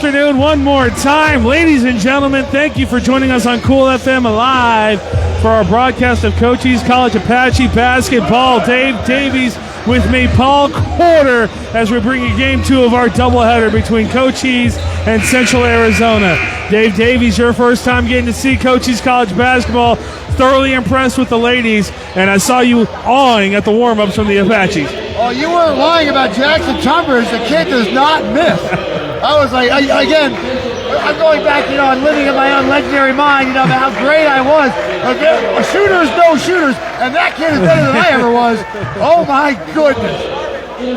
afternoon one more time. Ladies and gentlemen, thank you for joining us on Cool FM Live for our broadcast of Cochise College Apache basketball. Dave Davies with me, Paul Quarter, as we bring you game 2 of our doubleheader between Cochise and Central Arizona. Dave Davies, your first time getting to see Cochise College basketball. Thoroughly impressed with the ladies, and I saw you awing at the warm-ups from the Apaches. Oh, you weren't lying about Jackson Chumbers. The kid does not miss. I was like, again, I'm going back, I'm living in my own legendary mind, about how great I was. Shooters, no shooters, and that kid is better than I ever was. Oh, my goodness.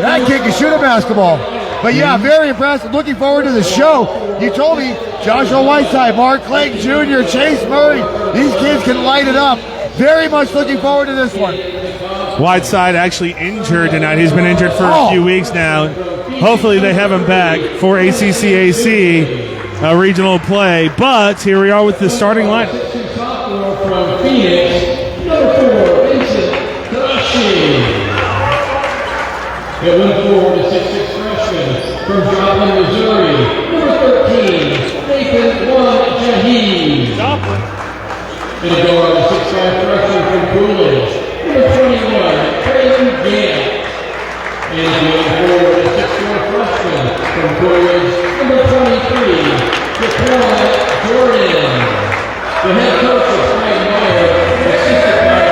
That kid can shoot a basketball. But, yeah, very impressed. Looking forward to the show. You told me Joshua Whiteside, Mark Clayton Jr., Chase Murray, these kids can light it up. Very much looking forward to this one. Whiteside actually injured tonight. He's been injured for a few weeks now. Hopefully they have him back for ACCAC regional play. But here we are with the starting line. From Phoenix, number 4, Vincent Cochise. At 1-4, the 6'6" freshman from Joplin, Missouri, number 13, Nathan Jaheed. And a guard, the 6'5" freshman from Coolidge, number 21, Traylon Gant. And going forward, the 6'4" freshman from Coolidge, number 23, Jaquan Jordan. The head coach is Frank Meyer, assistant coach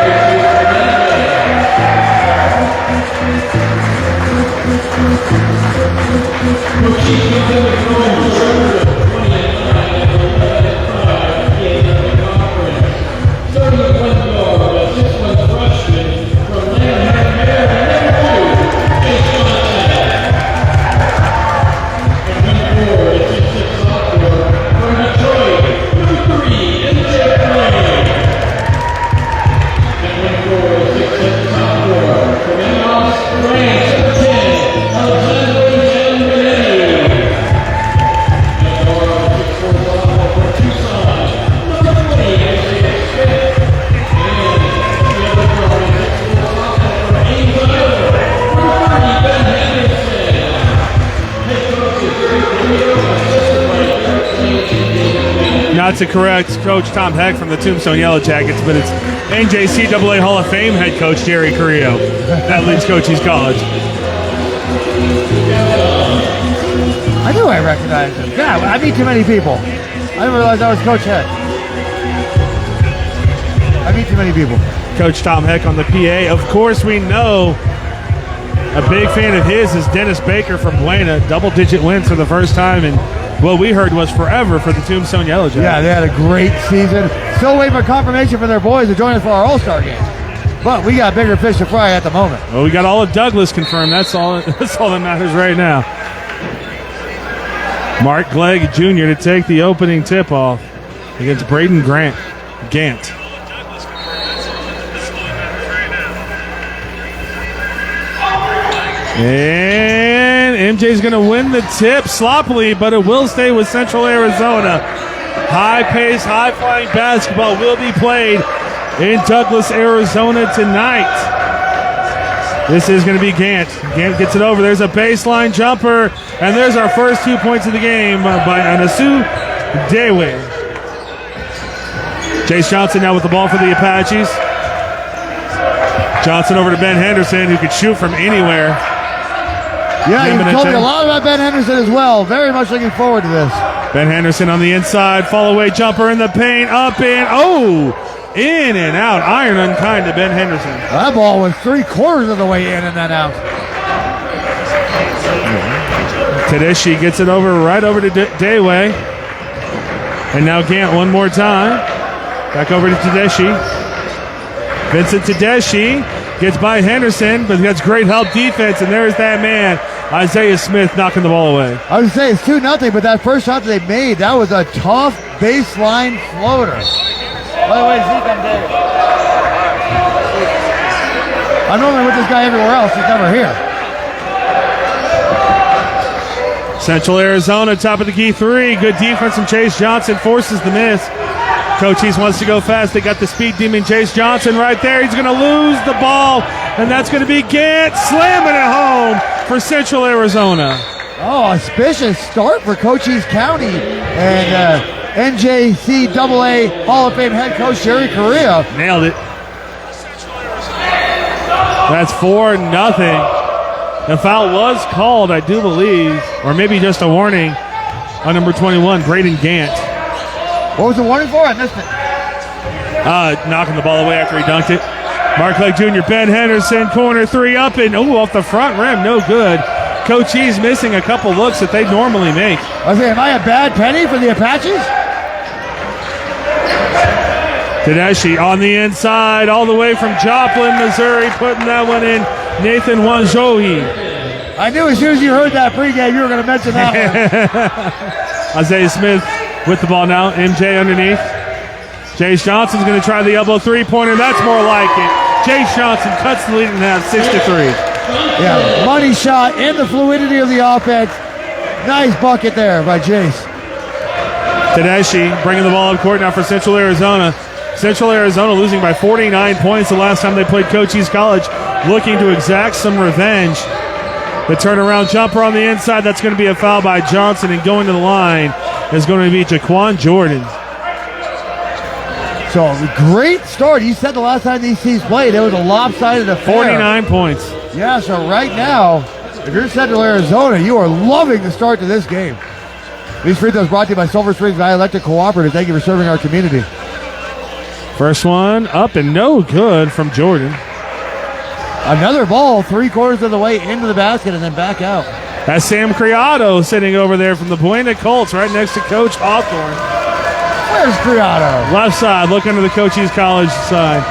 Cochise comes home with a record of 20-9 and 11-5 in the conference. Starting at one guard, a 6'1" freshman from Lanham, Maryland, number 2, Chase Johnson. And 1-4, a 6'6" sophomore from Detroit, number 3, MJ Blaine. And 1-4, a 6'7" sophomore from Amos, France, number 10, Alexander Benetti. And a 6'4" sophomore from Tucson, number 20, Isaiah Smith. And the other guard, a 6'4" sophomore from Ames, Iowa, number 30, Ben Henderson. Head coach is Rick Leo, assistant by 13. Not to correct Coach Tom Heck from the Tombstone Yellow Jackets, but it's NJCAA Hall of Fame head coach Jerry Carrillo that leads Cochise College. I knew I recognized him. God, I meet too many people. I didn't realize that was Coach Heck. I meet too many people. Coach Tom Heck on the PA. Of course, we know a big fan of his is Dennis Baker from Buena. Double-digit wins for the first time, and what we heard was forever for the Tombstone Yellow Jackets. Yeah, they had a great season. Still waiting for confirmation for their boys to join us for our All-Star game. But we got bigger fish to fry at the moment. Well, we got all of Douglas confirmed. That's all that matters right now. Mark Glegg Jr. to take the opening tip-off against Braden Gant. And MJ's going to win the tip sloppily, but it will stay with Central Arizona. High-paced, high-flying basketball will be played in Douglas, Arizona tonight. This is going to be Gant. Gant gets it over. There's a baseline jumper, and there's our first 2 points of the game by Anasu Dewe. Chase Johnson now with the ball for the Apaches. Johnson over to Ben Henderson, who could shoot from anywhere. Yeah, you told me a lot about Ben Henderson as well. Very much looking forward to this. Ben Henderson on the inside, fall-away jumper in the paint, up in, in and out. Iron unkind to Ben Henderson. That ball was 3/4 of the way in and then out. Tedeschi gets it right over to Dayway. And now Gant one more time. Back over to Tedeschi. Vincent Tedeschi gets by Henderson, but gets great help defense, and there's that man, Isaiah Smith, knocking the ball away. I would say it's 2-0, but that first shot that they made, that was a tough baseline floater. By the way, Zeke, I'm David. I'm normally with this guy everywhere else. He's never here. Central Arizona, top of the key three. Good defense from Chase Johnson, forces the miss. Cochise wants to go fast. They got the speed demon Chase Johnson right there. He's going to lose the ball, and that's going to be Gant slamming it home for Central Arizona. Oh, auspicious start for Cochise County and NJCAA Hall of Fame head coach Jerry Correa. Nailed it. That's 4-0. The foul was called, I do believe, or maybe just a warning on number 21, Braden Gant. What was the warning for? I missed it. Knocking the ball away after he dunked it. Mark Lake Jr., Ben Henderson, corner three up and off the front rim, no good. Cochise missing a couple looks that they normally make. Okay, am I a bad penny for the Apaches? Tedeschi on the inside, all the way from Joplin, Missouri, putting that one in. Nathan Wanjohi. I knew as soon as you heard that pregame, you were going to mention that one. Isaiah Smith with the ball now. MJ underneath. Jace Johnson's going to try the elbow three-pointer. That's more like it. Jace Johnson cuts the lead in half, 6-3. Yeah, money shot in the fluidity of the offense. Nice bucket there by Jace. Tedeschi bringing the ball up court now for Central Arizona. Central Arizona losing by 49 points the last time they played Cochise College, looking to exact some revenge. The turnaround jumper on the inside, that's going to be a foul by Johnson, and going to the line is going to be Jaquan Jordan. So, great start. You said the last time these teams played, it was a lopsided affair. 49 points. Yeah, so right now, if you're Central Arizona, you are loving the start to this game. These free throws brought to you by Silver Springs Valley Electric Cooperative. Thank you for serving our community. First one up and no good from Jordan. Another ball 3/4 of the way into the basket and then back out. That's Sam Criado sitting over there from the Buena Colts right next to Coach Hawthorne. Where's Criado? Left side, look under the Cochise College side.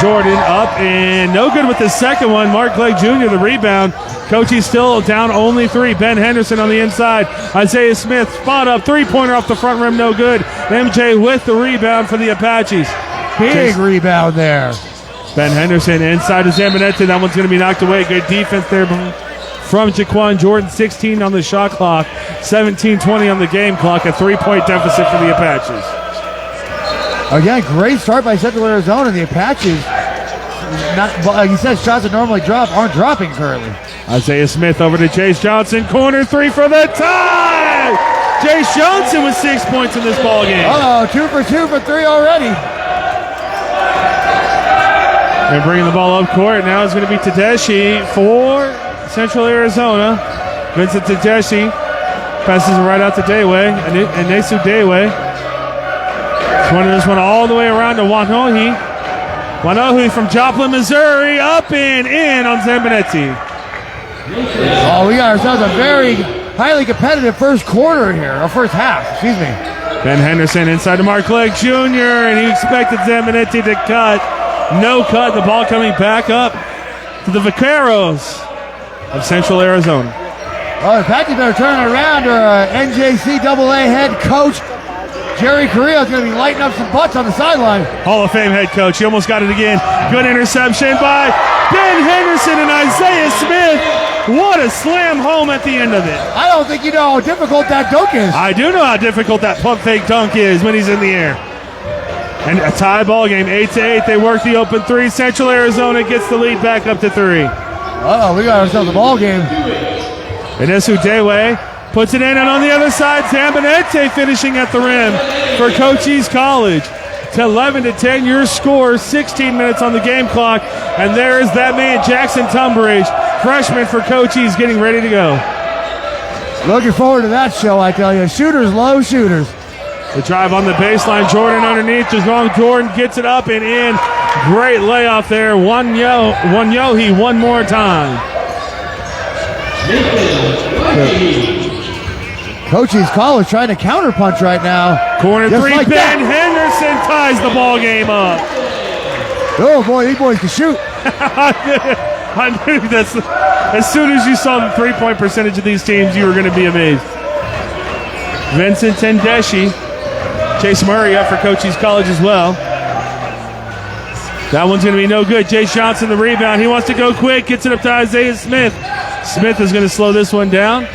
Jordan up and no good with the second one. Mark Clegg Jr. the rebound. Cochise still down only 3. Ben Henderson on the inside. Isaiah Smith spot up. Three-pointer off the front rim, no good. MJ with the rebound for the Apaches. Big rebound there. Ben Henderson inside to Zambonetta. That one's going to be knocked away. Good defense there from Jaquan Jordan. 16 on the shot clock. 17-20 on the game clock. A 3-point deficit for the Apaches. Again, great start by Central Arizona. The Apaches, like you said, shots that normally drop aren't dropping currently. Isaiah Smith over to Jace Johnson. Corner three for the tie! Jace Johnson with 6 points in this ball game. 2 for 2 for 3 already. And bringing the ball up court. Now it's going to be Tedeschi for Central Arizona. Vincent Tedeschi passes it right out to Dayway. And Nesu Dayway. Swinging this one all the way around to Wanohi. Wanohi from Joplin, Missouri. Up and in on Zambonetti. Oh, we got ourselves a very highly competitive first quarter here. Or first half, excuse me. Ben Henderson inside to Mark Clegg Jr. And he expected Zambonetti to cut. No cut. The ball coming back up to the VEQUEROS of Central Arizona. Oh, the Apaches better turn around, or NJCAA head coach Jerry Correa is going to be lighting up some butts on the sideline. Hall of Fame head coach. He almost got it again. Good interception by Ben Henderson and Isaiah Smith. What a slam home at the end of it. I don't think you know how difficult that dunk is. I do know how difficult that pump fake dunk is when he's in the air. And a tie ball game, 8-8. They work the open three. Central Arizona gets the lead back up to 3. Uh-oh, we got ourselves a ball game. And Nesu Dayway puts it in, and on the other side, Zambonetta finishing at the rim for Cochise College. To 11-10, your score, 16 minutes on the game clock. And there is that man, Jackson Tunbridge, freshman for Cochise, getting ready to go. Looking forward to that show, I tell you. Shooters, low shooters. The drive on the baseline, Jordan underneath. Jaquan Jordan gets it up and in. Great layoff there. Wanyohi one more time. Cochise College trying to counterpunch right now. Corner just three, like Ben Henderson ties the ball game up. Oh boy, these boys can shoot. I knew that's as soon as you saw the 3-point percentage of these teams, you were going to be amazed. Vincent Tedeschi, Chase Murray up for Cochise College as well. That one's going to be no good. Jace Johnson the rebound. He wants to go quick. Gets it up to Isaiah Smith. Smith is going to slow this one down.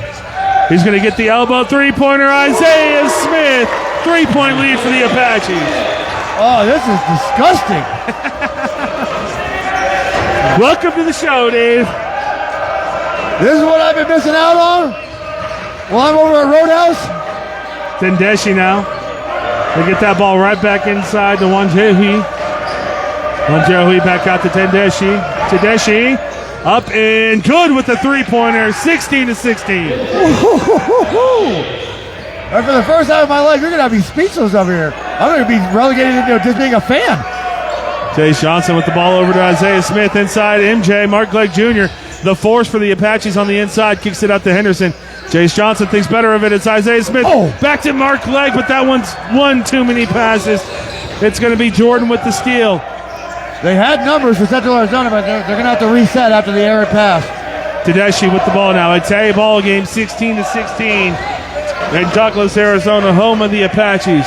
He's going to get the elbow three-pointer. Isaiah Smith. 3-point lead for the Apaches. Oh, this is disgusting. Welcome to the show, Dave. This is what I've been missing out on? Well, I'm over at Roadhouse. Tendeshi now. They get that ball right back inside to Wanjehi. Wanjehi back out to Tendeshi. Tendeshi up and good with the three-pointer, 16-16. And for the first time in my life, you're going to have me speechless over here. I'm going to be relegated into just being a fan. Chase Johnson with the ball over to Isaiah Smith inside. MJ, Mark Glegg Jr., the force for the Apaches on the inside, kicks it out to Henderson. Chase Johnson thinks better of it. It's Isaiah Smith. Back to Mark Glegg, but that one's one too many passes. It's going to be Jordan with the steal. They had numbers for Central Arizona, but they're going to have to reset after the errant pass. Tedeschi with the ball now. It's a ball game, 16-16. In Douglas, Arizona, home of the Apaches.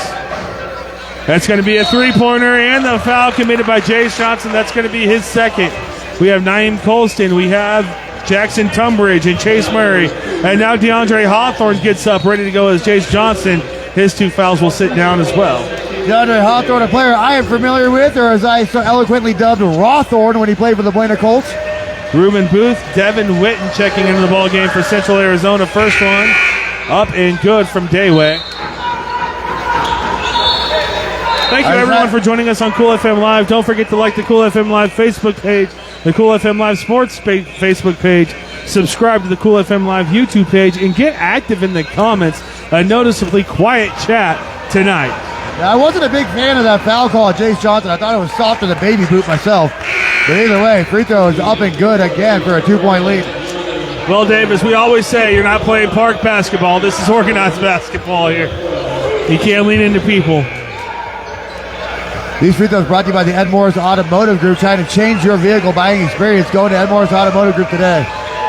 That's going to be a three-pointer and the foul committed by Jace Johnson. That's going to be his second. We have Naeem Colston. We have Jackson Tunbridge and Chase Murray. And now DeAndre Hawthorne gets up, ready to go as Jace Johnson. His two fouls will sit down as well. DeAndre Hawthorne, a player I am familiar with, or as I so eloquently dubbed, Rawthorne when he played for the Buena Colts. Ruben Booth, Devin Witten checking into the ball game for Central Arizona. First one up and good from Dayway. Thank you, everyone, for joining us on Cool FM Live. Don't forget to like the Cool FM Live Facebook page, the Cool FM Live Sports Facebook page. Subscribe to the Cool FM Live YouTube page, and get active in the comments. A noticeably quiet chat tonight. Yeah, I wasn't a big fan of that foul call at Jace Johnson. I thought it was soft as a baby boot myself. But either way, free throw is up and good again for a 2-point lead. Well, Dave, as we always say, you're not playing park basketball. This is organized basketball here. You can't lean into people. These free throws brought to you by the Ed Morris Automotive Group, trying to change your vehicle buying experience. Go to Ed Morris Automotive Group today.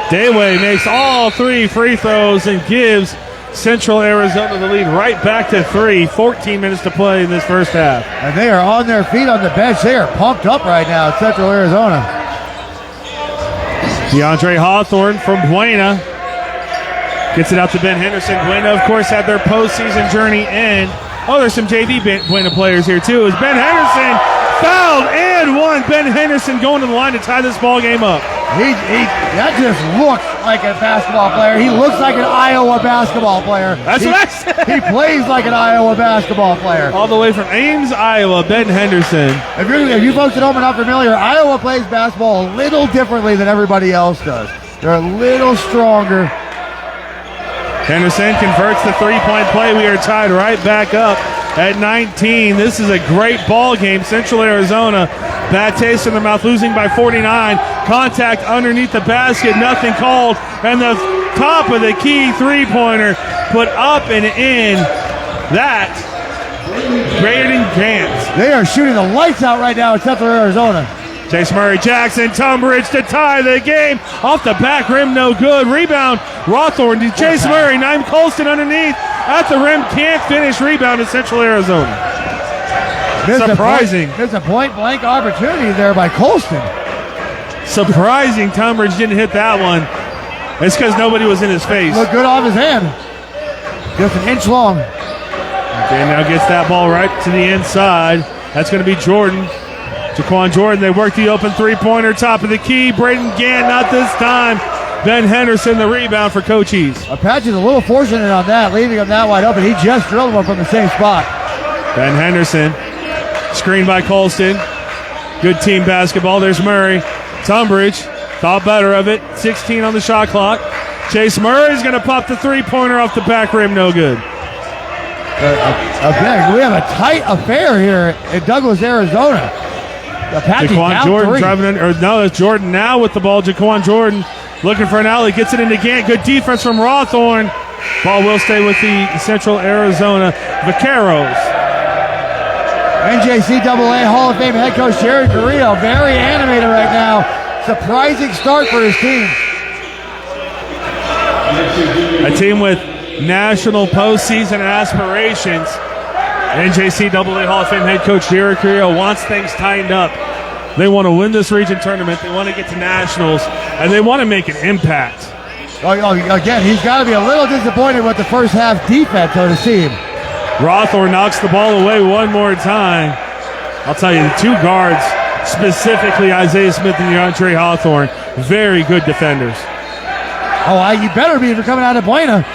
Dayway makes all three free throws and gives Central Arizona the lead right back to 3. 14 minutes to play in this first half. And they are on their feet on the bench. They are pumped up right now at Central Arizona. DeAndre Hawthorne from Buena gets it out to Ben Henderson. Buena, of course, had their postseason journey end. Oh, there's some JV Buena players here, too. As Ben Henderson fouled and one. Ben Henderson going to the line to tie this ball game up. That just looks like a basketball player. He looks like an Iowa basketball player. That's what I said. He plays like an Iowa basketball player. All the way from Ames, Iowa, Ben Henderson. If you folks at home are not familiar, Iowa plays basketball a little differently than everybody else does. They're a little stronger. Henderson converts the three-point play. We are tied right back up at 19. This is a great ball game. Central Arizona, bad taste in their mouth, losing by 49. Contact underneath the basket, nothing called. And the top of the key three-pointer put up and in. That, Braden Gantz. They are shooting the lights out right now at Central Arizona. Chase Murray, Jackson, Tunbridge to tie the game. Off the back rim, no good. Rebound, Rawthorne to Chase Murray. Naeem Colston underneath. At the rim, can't finish. Rebound in Central Arizona. Surprising. There's a point-blank opportunity there by Colston. Surprising Tunbridge didn't hit that one. It's because nobody was in his face. Looked good off his hand. Just an inch long. Okay, now gets that ball right to the inside. That's going to be Jordan. Jaquan Jordan, they work the open three-pointer, top of the key. Braden Gant, not this time. Ben Henderson, the rebound for Cochise. Apache's a little fortunate on that, leaving him that wide open. He just drilled one from the same spot. Ben Henderson, screened by Colston. Good team basketball. There's Murray. Tunbridge, thought better of it. 16 on the shot clock. Chase Murray's going to pop the three-pointer off the back rim, no good. Again, we have a tight affair here in Douglas, Arizona. Jaquan Jordan driving in, or no, it's Jordan now with the ball. Jaquan Jordan looking for an alley, gets it into Gant. Good defense from Rawthorne. Ball will stay with the Central Arizona VEQUEROS. NJCAA Hall of Fame head coach Jerry Carrillo, very animated right now. Surprising start for his team. A team with national postseason aspirations. NJCAA Hall of Fame head coach Jerry Carrillo wants things tightened up. They want to win this region tournament. They want to get to nationals, and they want to make an impact. Again, he's got to be a little disappointed with the first half defense of the team. Rawthorne knocks the ball away one more time. I'll tell you, the two guards, specifically Isaiah Smith and DeAndre Hawthorne, very good defenders. You better be if you're coming out of Buena.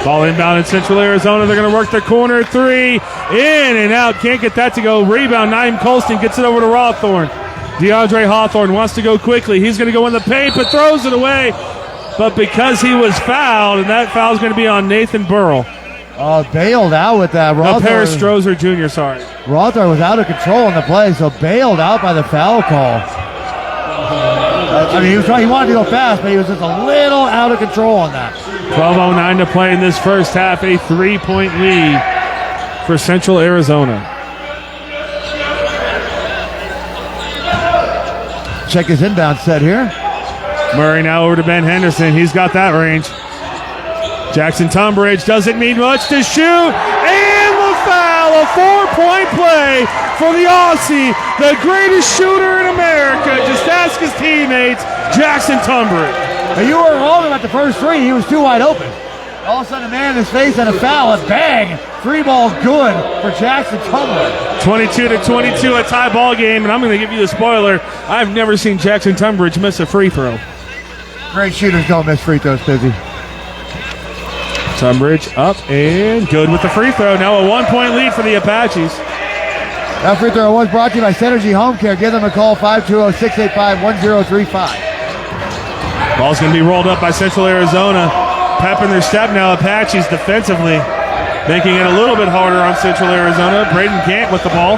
Ball inbound in Central Arizona. They're going to work their corner three. In and out. Can't get that to go. Rebound. Naeem Colston gets it over to Hawthorne. DeAndre Hawthorne wants to go quickly. He's going to go in the paint, but throws it away. But because he was fouled, and that foul is going to be on Nathan Burrell. Bailed out with that. Paris Strozer Jr., sorry. Rothar was out of control in the play, so bailed out by the foul call. I mean, he wanted to go fast, but he was just a little out of control on that. 12:09 to play in this first half. A 3-point lead for Central Arizona. Check his inbound set here. Murray now over to Ben Henderson. He's got that range. Jackson Tunbridge doesn't need much to shoot. And the foul. A 4-point play for the Aussie, the greatest shooter in America. Just ask his teammates, Jackson Tunbridge. Now, you were wrong about the first three. He was too wide open. All of a sudden, a man in his face and a foul, and bang, free ball good for Jackson Tunbridge. 22-22, a tie ball game, and I'm going to give you the spoiler. I've never seen Jackson Tunbridge miss a free throw. Great shooters don't miss free throws, Busy. Tunbridge up and good with the free throw. Now a 1-point lead for the Apaches. That free throw was brought to you by Synergy Home Care. Give them a call, 520-685-1035. Ball's going to be rolled up by Central Arizona. Pep in their step now, Apaches defensively, making it a little bit harder on Central Arizona. Braden Gant with the ball.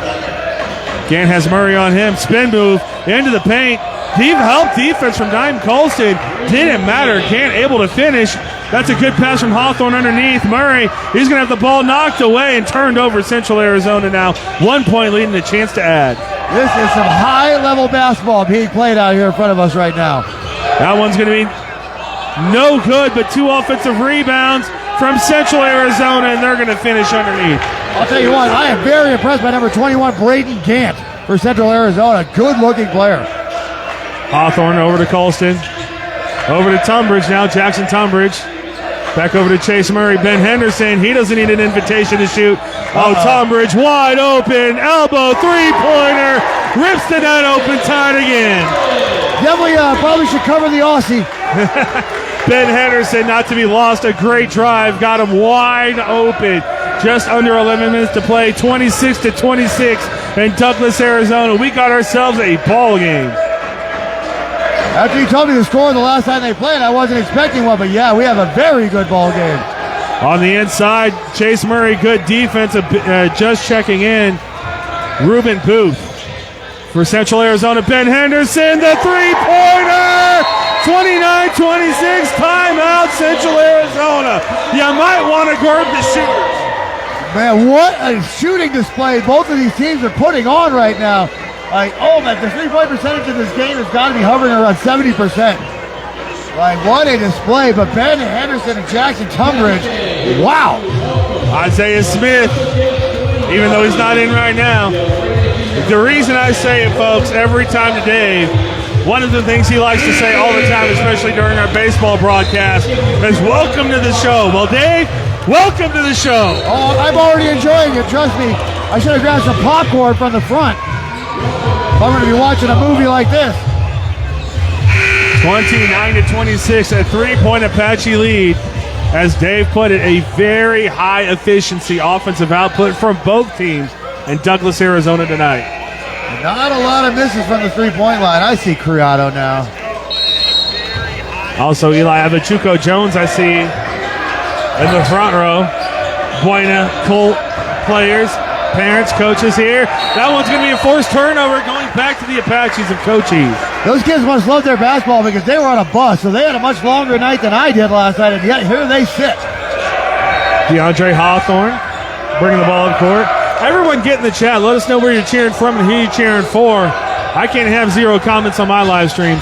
Gant has Murray on him. Spin move into the paint. Deep help defense from Naeem Colston. Didn't matter. Gant able to finish. That's a good pass from Hawthorne underneath. Murray, he's going to have the ball knocked away and turned over. Central Arizona now. 1-point lead and a chance to add. This is some high-level basketball being played out here in front of us right now. That one's going to be no good, but 2 offensive rebounds from Central Arizona, and they're going to finish underneath. I'll tell you what, I am very impressed by number 21, Braden Gant for Central Arizona. Good-looking player. Hawthorne over to Colston. Over to Tunbridge now, Jackson Tunbridge. Back over to Chase Murray. Ben Henderson, he doesn't need an invitation to shoot. Tunbridge wide open. Elbow, three-pointer. Rips the net open, tied again. Definitely probably should cover the Aussie. Ben Henderson, not to be lost, a great drive. Got him wide open. Just under 11 minutes to play. 26-26 in Douglas, Arizona. We got ourselves a ball game. After you told me the score the last time they played, I wasn't expecting one, but yeah, we have a very good ball game. On the inside, Chase Murray, good defense, just checking in. Ruben Booth for Central Arizona. Ben Henderson, the three-pointer! 29-26, timeout, Central Arizona. You might want to guard the shooters. Man, what a shooting display both of these teams are putting on right now. Man, the three-point percentage of this game has got to be hovering around 70%. What a display, but Ben Henderson and Jackson Tunbridge, wow. Isaiah Smith, even though he's not in right now. The reason I say it, folks, every time to Dave, one of the things he likes to say all the time, especially during our baseball broadcast, is welcome to the show. Well, Dave, welcome to the show. Oh, I'm already enjoying it, trust me. I should have grabbed some popcorn from the front. I'm going to be watching a movie like this. 29-26, a three-point Apache lead. As Dave put it, a very high-efficiency offensive output from both teams in Douglas, Arizona tonight. Not a lot of misses from the three-point line. I see Criado now. Also, Eli Abachuco Jones, I see in the front row. Buena, Colt players, parents, coaches here. That one's going to be a forced turnover going back to the Apaches of Cochise. Those kids must love their basketball because they were on a bus, so they had a much longer night than I did last night, and yet here they sit. DeAndre Hawthorne bringing the ball up court. Everyone get in the chat. Let us know where you're cheering from and who you're cheering for. I can't have zero comments on my live streams.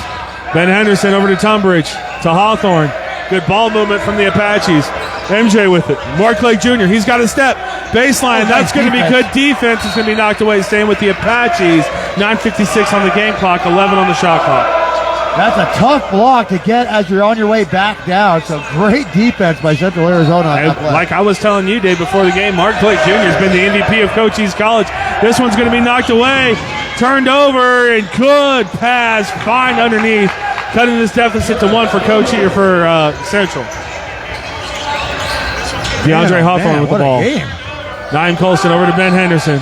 Ben Henderson over to Tunbridge, to Hawthorne. Good ball movement from the Apaches. MJ with it. Mark Lake Jr., he's got a step. Baseline, that's going to be good defense. It's going to be knocked away. Staying with the Apaches. 9:56 on the game clock, 11 on the shot clock. That's a tough block to get as you're on your way back down. So great defense by Central Arizona on that play. Like I was telling you, Dave, before the game, Mark Blake Jr. has been the MVP of Cochise College. This one's going to be knocked away, turned over, and good pass, fine underneath, cutting this deficit to 1 for Cochise or for Central. DeAndre Hawthorne with the ball. Game. Naeem Colston over to Ben Henderson.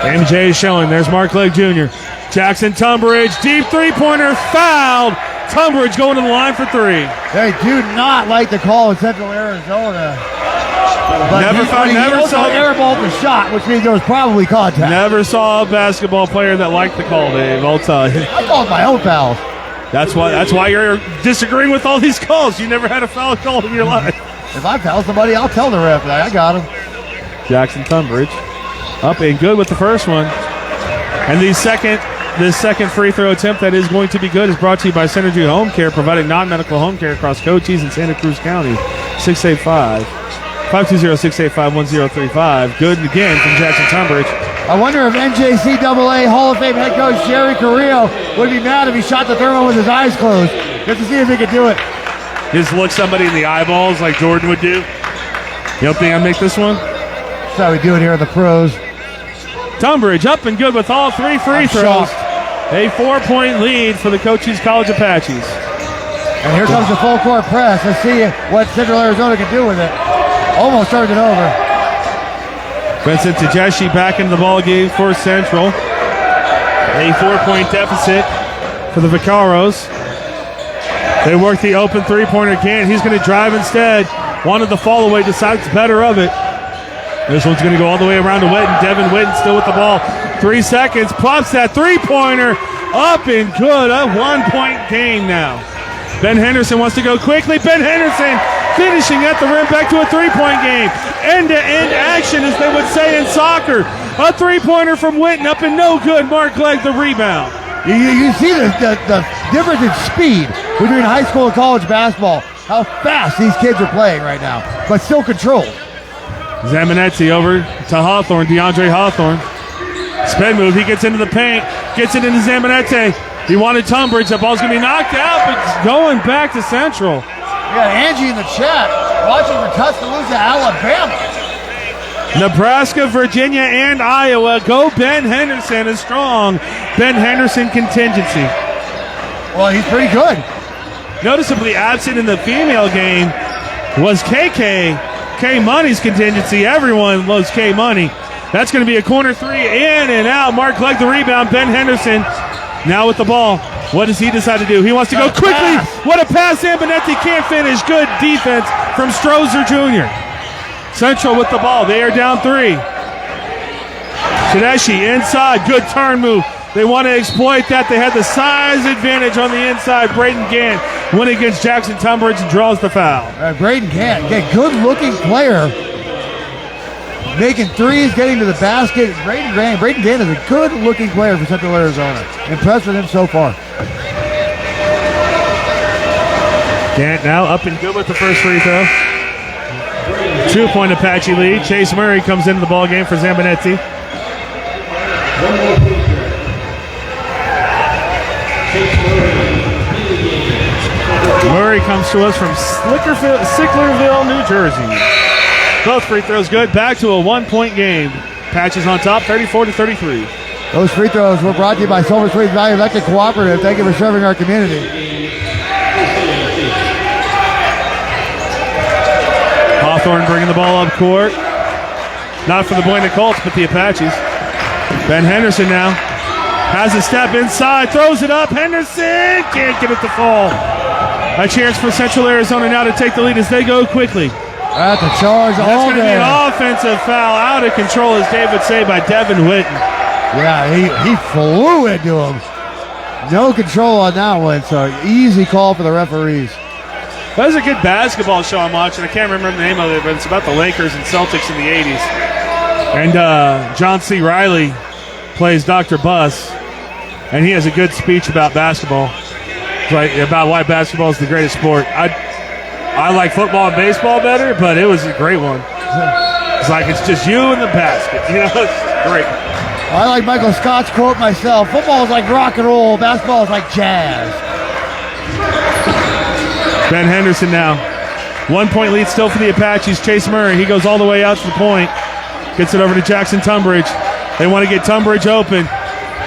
MJ is showing. There's Mark Legg Jr. Jackson Tunbridge, deep three-pointer, fouled. Tunbridge going to the line for three. They do not like the call in Central Arizona. Never saw airballed the shot, which means there was probably contact. Never saw a basketball player that liked the call, Dave. I'll tell you. I called my own foul. That's why you're disagreeing with all these calls. You never had a foul call in your life. If I foul somebody, I'll tell the ref that I got him. Jackson Tunbridge up and good with the first one. And this second free throw attempt that is going to be good is brought to you by Synergy Home Care, providing non-medical home care across Cochise and Santa Cruz County. 520-685-1035. Good again from Jackson Tunbridge. I wonder if NJCAA Hall of Fame head coach Jerry Carrillo would be mad if he shot the thermal with his eyes closed, just to see if he could do it. Just look somebody in the eyeballs like Jordan would do. You don't think I'd make this one? That's how we do it here in the pros. Tunbridge up and good with all three free throws. A 4-point lead for the Cochise College Apaches. And here comes the full court press. Let's see what Central Arizona can do with it. Almost turned it over. Vincent Tajeshi back into the ball game for Central. A 4-point deficit for the VEQUEROS. They work the open three-pointer again. He's going to drive instead. Wanted the fall away, decides better of it. This one's going to go all the way around to Witten. Devin Witten still with the ball. 3 seconds. Pops that three-pointer. Up and good. A 1-point game now. Ben Henderson wants to go quickly. Ben Henderson finishing at the rim. Back to a three-point game. End-to-end action, as they would say in soccer. A three-pointer from Witten. Up and no good. Mark Legg the rebound. You see the difference in speed between high school and college basketball. How fast these kids are playing right now, but still controlled. Zamenetzi over to Hawthorne, DeAndre Hawthorne. Spin move, he gets into the paint, gets it into Zamenetzi. He wanted Tunbridge, the ball's gonna be knocked out, but it's going back to Central. We got Angie in the chat, watching for Tuscaloosa, Alabama. Nebraska, Virginia, and Iowa. Go Ben Henderson, a strong Ben Henderson contingency. Well, he's pretty good. Noticeably absent in the female game was KK. K Money's contingency. Everyone loves K Money. That's going to be a corner three, in and out. Mark Legg the rebound. Ben Henderson now with the ball. What does he decide to do? He wants to go quickly. What a pass. Zambonetti can't finish. Good defense from Strozer Jr. Central with the ball. They are down 3. Tedeschi inside. Good turn move. They want to exploit that. They had the size advantage on the inside. Braden Gant went against Jackson Tunbridge and draws the foul. Braden Gant, good-looking player. Making threes, getting to the basket. Braden Gant is a good-looking player for Central Arizona. Impressed with him so far. Gant now up and good with the first free throw. 2-point Apache lead. Chase Murray comes into the ball game for Zambonetti. Murray comes to us from Sicklerville, New Jersey. Both free throws good. Back to a 1-point game. Patches on top, 34-33. Those free throws were brought to you by Silver Springs Valley Electric Cooperative. Thank you for serving our community. Hawthorne bringing the ball up court. Not for the Buena Colts, but the Apaches. Ben Henderson now has a step inside, throws it up. Henderson can't get it to fall. A chance for Central Arizona now to take the lead as they go quickly. At the charge, that's going to be an offensive foul, out of control, as Dave would say, by Devin Witten. Yeah, he flew into him. No control on that one, so easy call for the referees. That was a good basketball show I'm watching. I can't remember the name of it, but it's about the Lakers and Celtics in the 80s. And John C. Riley plays Dr. Buss, and he has a good speech about basketball, right, about why basketball is the greatest sport. I like football and baseball better, but it was a great one. It's like it's just you and the basket. You know, it's great. I like Michael Scott's quote myself. Football is like rock and roll. Basketball is like jazz. Ben Henderson now. 1-point lead still for the Apaches. Chase Murray, he goes all the way out to the point. Gets it over to Jackson Tunbridge. They want to get Tunbridge open.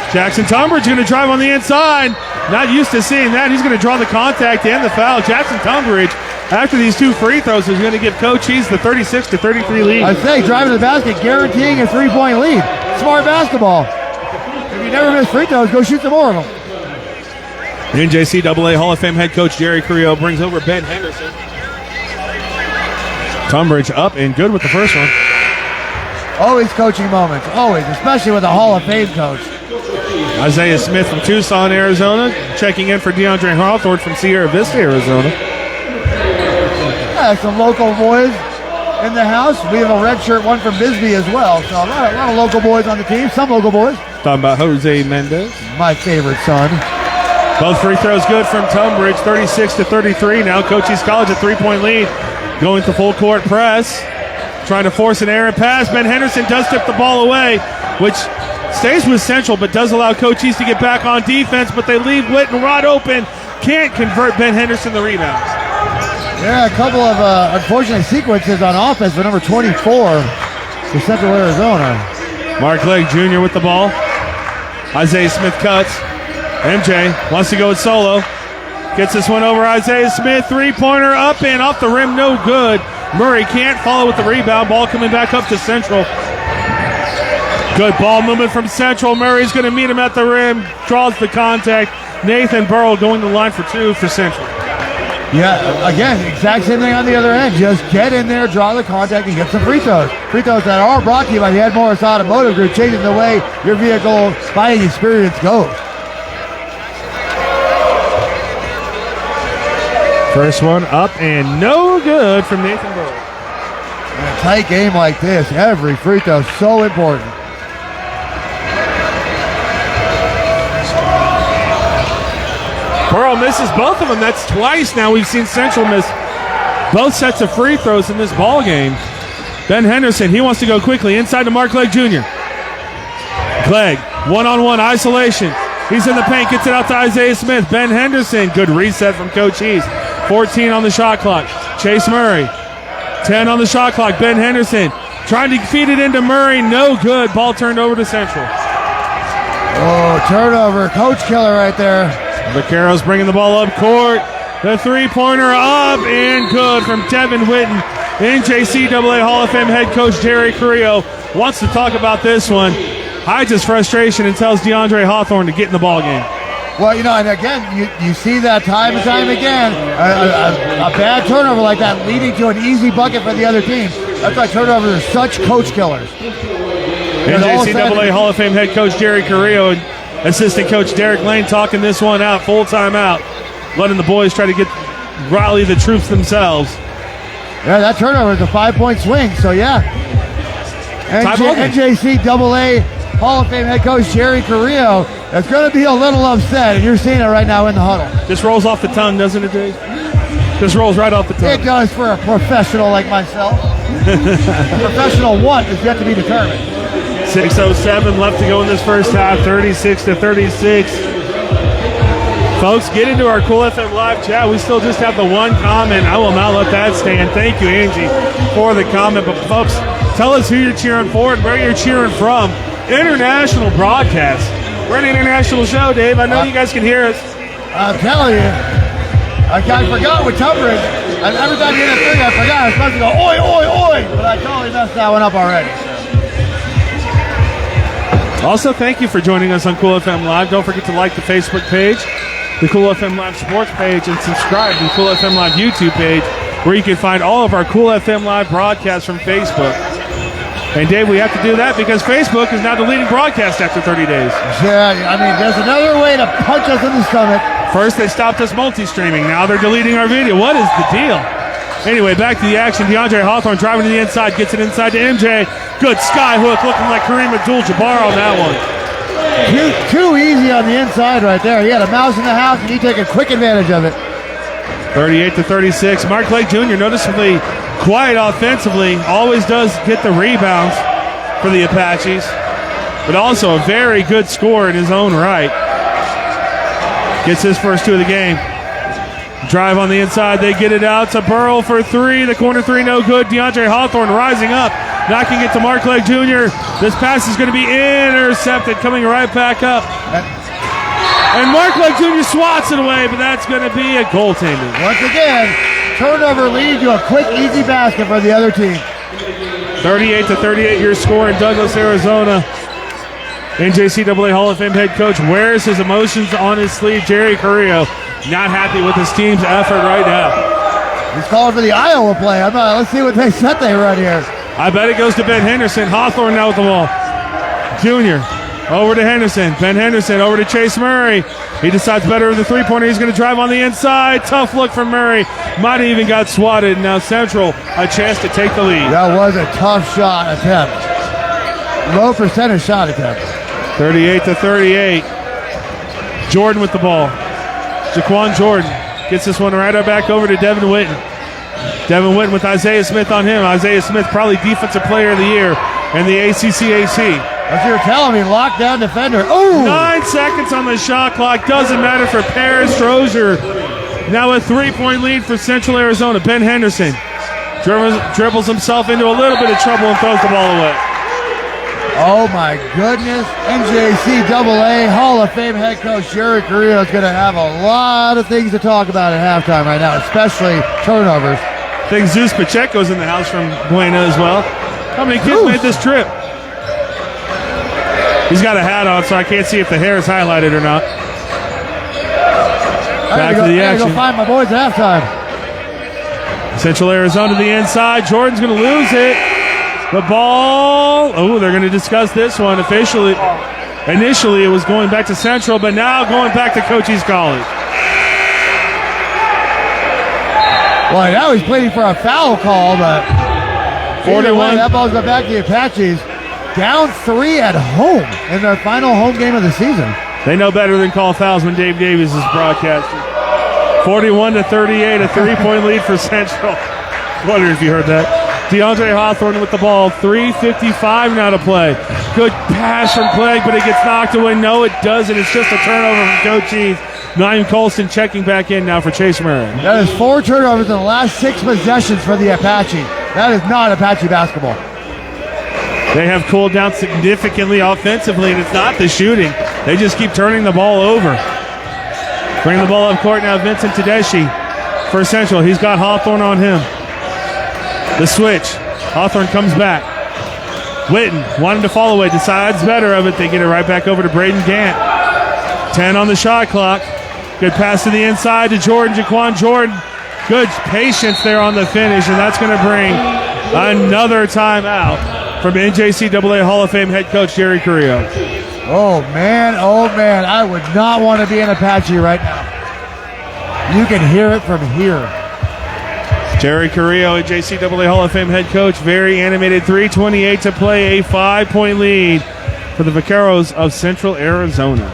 Jackson Tunbridge going to drive on the inside. Not used to seeing that. He's going to draw the contact and the foul. Jackson Tunbridge after these 2 free throws is going to give Cochise the 36-33 lead. I say, driving to the basket, guaranteeing a 3-point lead. Smart basketball. If you never miss free throws, go shoot some more of them. NJCAA Hall of Fame head coach Jerry Carrillo brings over Ben Henderson. Tunbridge up and good with the first one. Always coaching moments, always, especially with a Hall of Fame coach. Isaiah Smith from Tucson, Arizona, checking in for DeAndre Hawthorne from Sierra Vista, Arizona. Yeah, some local boys in the house. We have a red shirt one from Bisbee as well. So a lot of local boys on the team, some local boys. Talking about Jose Mendez. My favorite son. Both free throws good from Tunbridge, 36-33. Now Cochise College a 3-point lead. Going to full court press. Trying to force an errant pass. Ben Henderson does tip the ball away, which stays with Central, but does allow Cochise to get back on defense, but they leave Witten wide open. Can't convert Ben Henderson the rebounds. Yeah, a couple of unfortunate sequences on offense for number 24 for Central Arizona. Mark Legg Jr. with the ball. Isaiah Smith cuts. MJ wants to go with solo. Gets this one over Isaiah Smith. 3-pointer up and off the rim, no good. Murray can't follow with the rebound. Ball coming back up to Central. Good ball movement from Central. Murray's going to meet him at the rim. Draws the contact. Nathan Burrow going to the line for 2 for Central. Yeah, again, exact same thing on the other end. Just get in there, draw the contact, and get some free throws. Free throws that are brought to you by the Ed Morris Automotive Group, changing the way your vehicle buying experience goes. First one up and no good from Nathan Burrow. In a tight game like this, every free throw is so important. Burrow misses both of them. That's twice now we've seen Central miss both sets of free throws in this ball game. Ben Henderson, he wants to go quickly inside to Mark Legg Jr. Legg, one-on-one isolation. He's in the paint, gets it out to Isaiah Smith. Ben Henderson, good reset from Cochise. 14 on the shot clock. Chase Murray, 10 on the shot clock. Ben Henderson trying to feed it into Murray, no good. Ball turned over to Central. Oh, turnover, coach killer right there. VEQUEROS bringing the ball up court. The 3-pointer up and good from Tevin Witten. NJCAA Hall of Fame head coach Jerry Carrillo wants to talk about this one. Hides his frustration and tells DeAndre Hawthorne to get in the ball game. Well, and again, you see that time and time again. A bad turnover like that leading to an easy bucket for the other team. That's why turnovers are such coach killers. NJCAA Hall of Fame head coach Jerry Carrillo and assistant coach Derek Lane talking this one out, full timeout, letting the boys try to rally the troops themselves. Yeah, that turnover is a 5-point swing, so yeah. NJCAA Hall of Fame head coach Jerry Carrillo is going to be a little upset, and you're seeing it right now in the huddle. This rolls off the tongue, doesn't it, Dave? This rolls right off the tongue. It does for a professional like myself. A professional what is yet to be determined. 6:07 left to go in this first half, 36-36. Folks, get into our Cool FM live chat. We still just have the one comment. I will not let that stand. Thank you, Angie, for the comment. But folks, tell us who you're cheering for and where you're cheering from. International broadcast. We're an international show, Dave. I know you guys can hear us. I'm telling you. I forgot with Tunbridge. And every time you hit a thing, I forgot. I was supposed to go, oi, oi, oi. But I totally messed that one up already. Also, thank you for joining us on Cool FM Live. Don't forget to like the Facebook page, the Cool FM Live Sports page, and subscribe to the Cool FM Live YouTube page, where you can find all of our Cool FM Live broadcasts from Facebook. And Dave, we have to do that because Facebook is now deleting broadcasts after 30 days. Yeah, I mean, there's another way to punch us in the stomach. First, they stopped us multi-streaming. Now they're deleting our video. What is the deal? Anyway, back to the action. DeAndre Hawthorne driving to the inside, gets it inside to MJ. Good sky hook, looking like Kareem Abdul-Jabbar on that one. Too easy on the inside right there. He had a mouse in the house, and he took a quick advantage of it. 38-36. Mark Legg Jr. noticeably quiet offensively. Always does get the rebounds for the Apaches, but also a very good scorer in his own right. Gets his first 2 of the game. Drive on the inside. They get it out to Burrow for 3. The corner 3, no good. DeAndre Hawthorne rising up, knocking it to Mark Legg Jr. This pass is going to be intercepted, coming right back up. And Mark Legg Jr. swats it away, but that's going to be a goaltending. Once again, turnover lead to a quick, easy basket for the other team. 38-38 your score in Douglas, Arizona. NJCAA Hall of Fame head coach wears his emotions on his sleeve. Jerry Carrillo not happy with his team's effort right now. He's calling for the Iowa play. Let's see what they said they run here. I bet it goes to Ben Henderson. Hawthorne now with the ball. Junior over to Henderson. Ben Henderson over to Chase Murray. He decides better with the three-pointer. He's going to drive on the inside. Tough look from Murray. Might have even got swatted. Now Central a chance to take the lead. That was a tough shot attempt. Low percentage shot attempt. 38-38. Jordan with the ball. Jaquan Jordan gets this one right back over to Devin Witten. Devin Witten with Isaiah Smith on him. Isaiah Smith probably Defensive Player of the Year in the ACCAC. That's what you're telling me. Lockdown defender. Ooh! 9 seconds on the shot clock. Doesn't matter for Paris Strozier. Now a 3-point lead for Central Arizona. Ben Henderson dribbles himself into a little bit of trouble and throws the ball away. Oh my goodness. NJCAA Hall of Fame head coach Jerry Carrillo is going to have a lot of things to talk about at halftime right now, especially turnovers. I think Zeus Pacheco's in the house from Buena as well. How many kids made this trip? He's got a hat on, so I can't see if the hair is highlighted or not. Back to the action. I gotta go find my boys at halftime. Central Arizona to the inside. Jordan's going to lose it. The ball. Oh, they're going to discuss this one officially. Initially, it was going back to Central, but now going back to Cochise College. Well, now he's pleading for a foul call, but 41. That ball's going back to the Apaches. Down 3 at home in their final home game of the season. They know better than call fouls when Dave Davies is broadcasting. 41-38, a 3-point lead for Central. Wonder if you heard that. DeAndre Hawthorne with the ball. 3:55 now to play. Good pass from Clegg, but it gets knocked away. No, it doesn't. It's just a turnover from Cochise. Naeem Colston checking back in now for Chase Murray. That is 4 turnovers in the last 6 possessions for the Apache. That is not Apache basketball. They have cooled down significantly offensively, and it's not the shooting. They just keep turning the ball over. Bring the ball up court now, Vincent Tedeschi for Central. He's got Hawthorne on him. The switch. Hawthorne comes back. Witten wanted to fall away, decides better of it. They get it right back over to Braden Gant. 10 on the shot clock. Good pass to the inside to Jordan, Jaquan Jordan. Good patience there on the finish, and that's going to bring another timeout from NJCAA Hall of Fame head coach Jerry Carrillo. Oh man, I would not want to be an Apache right now. You can hear it from here. Jerry Carrillo, NJCAA Hall of Fame head coach, very animated. 3:28 to play, a 5-point lead for the Vaqueros of Central Arizona.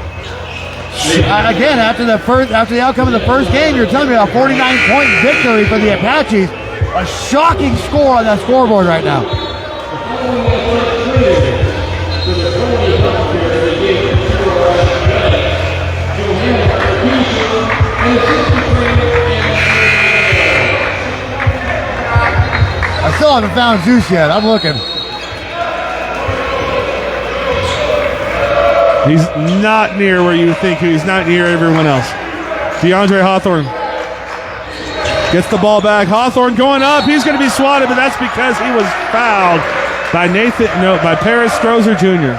Again, after the outcome of the first game, you're telling me a 49-point victory for the Apaches. A shocking score on that scoreboard right now. I still haven't found Zeus yet. I'm looking. He's not near where you think he's not near everyone else. DeAndre Hawthorne gets the ball back. Hawthorne going up. He's going to be swatted, but that's because he was fouled by Paris Strozier Jr.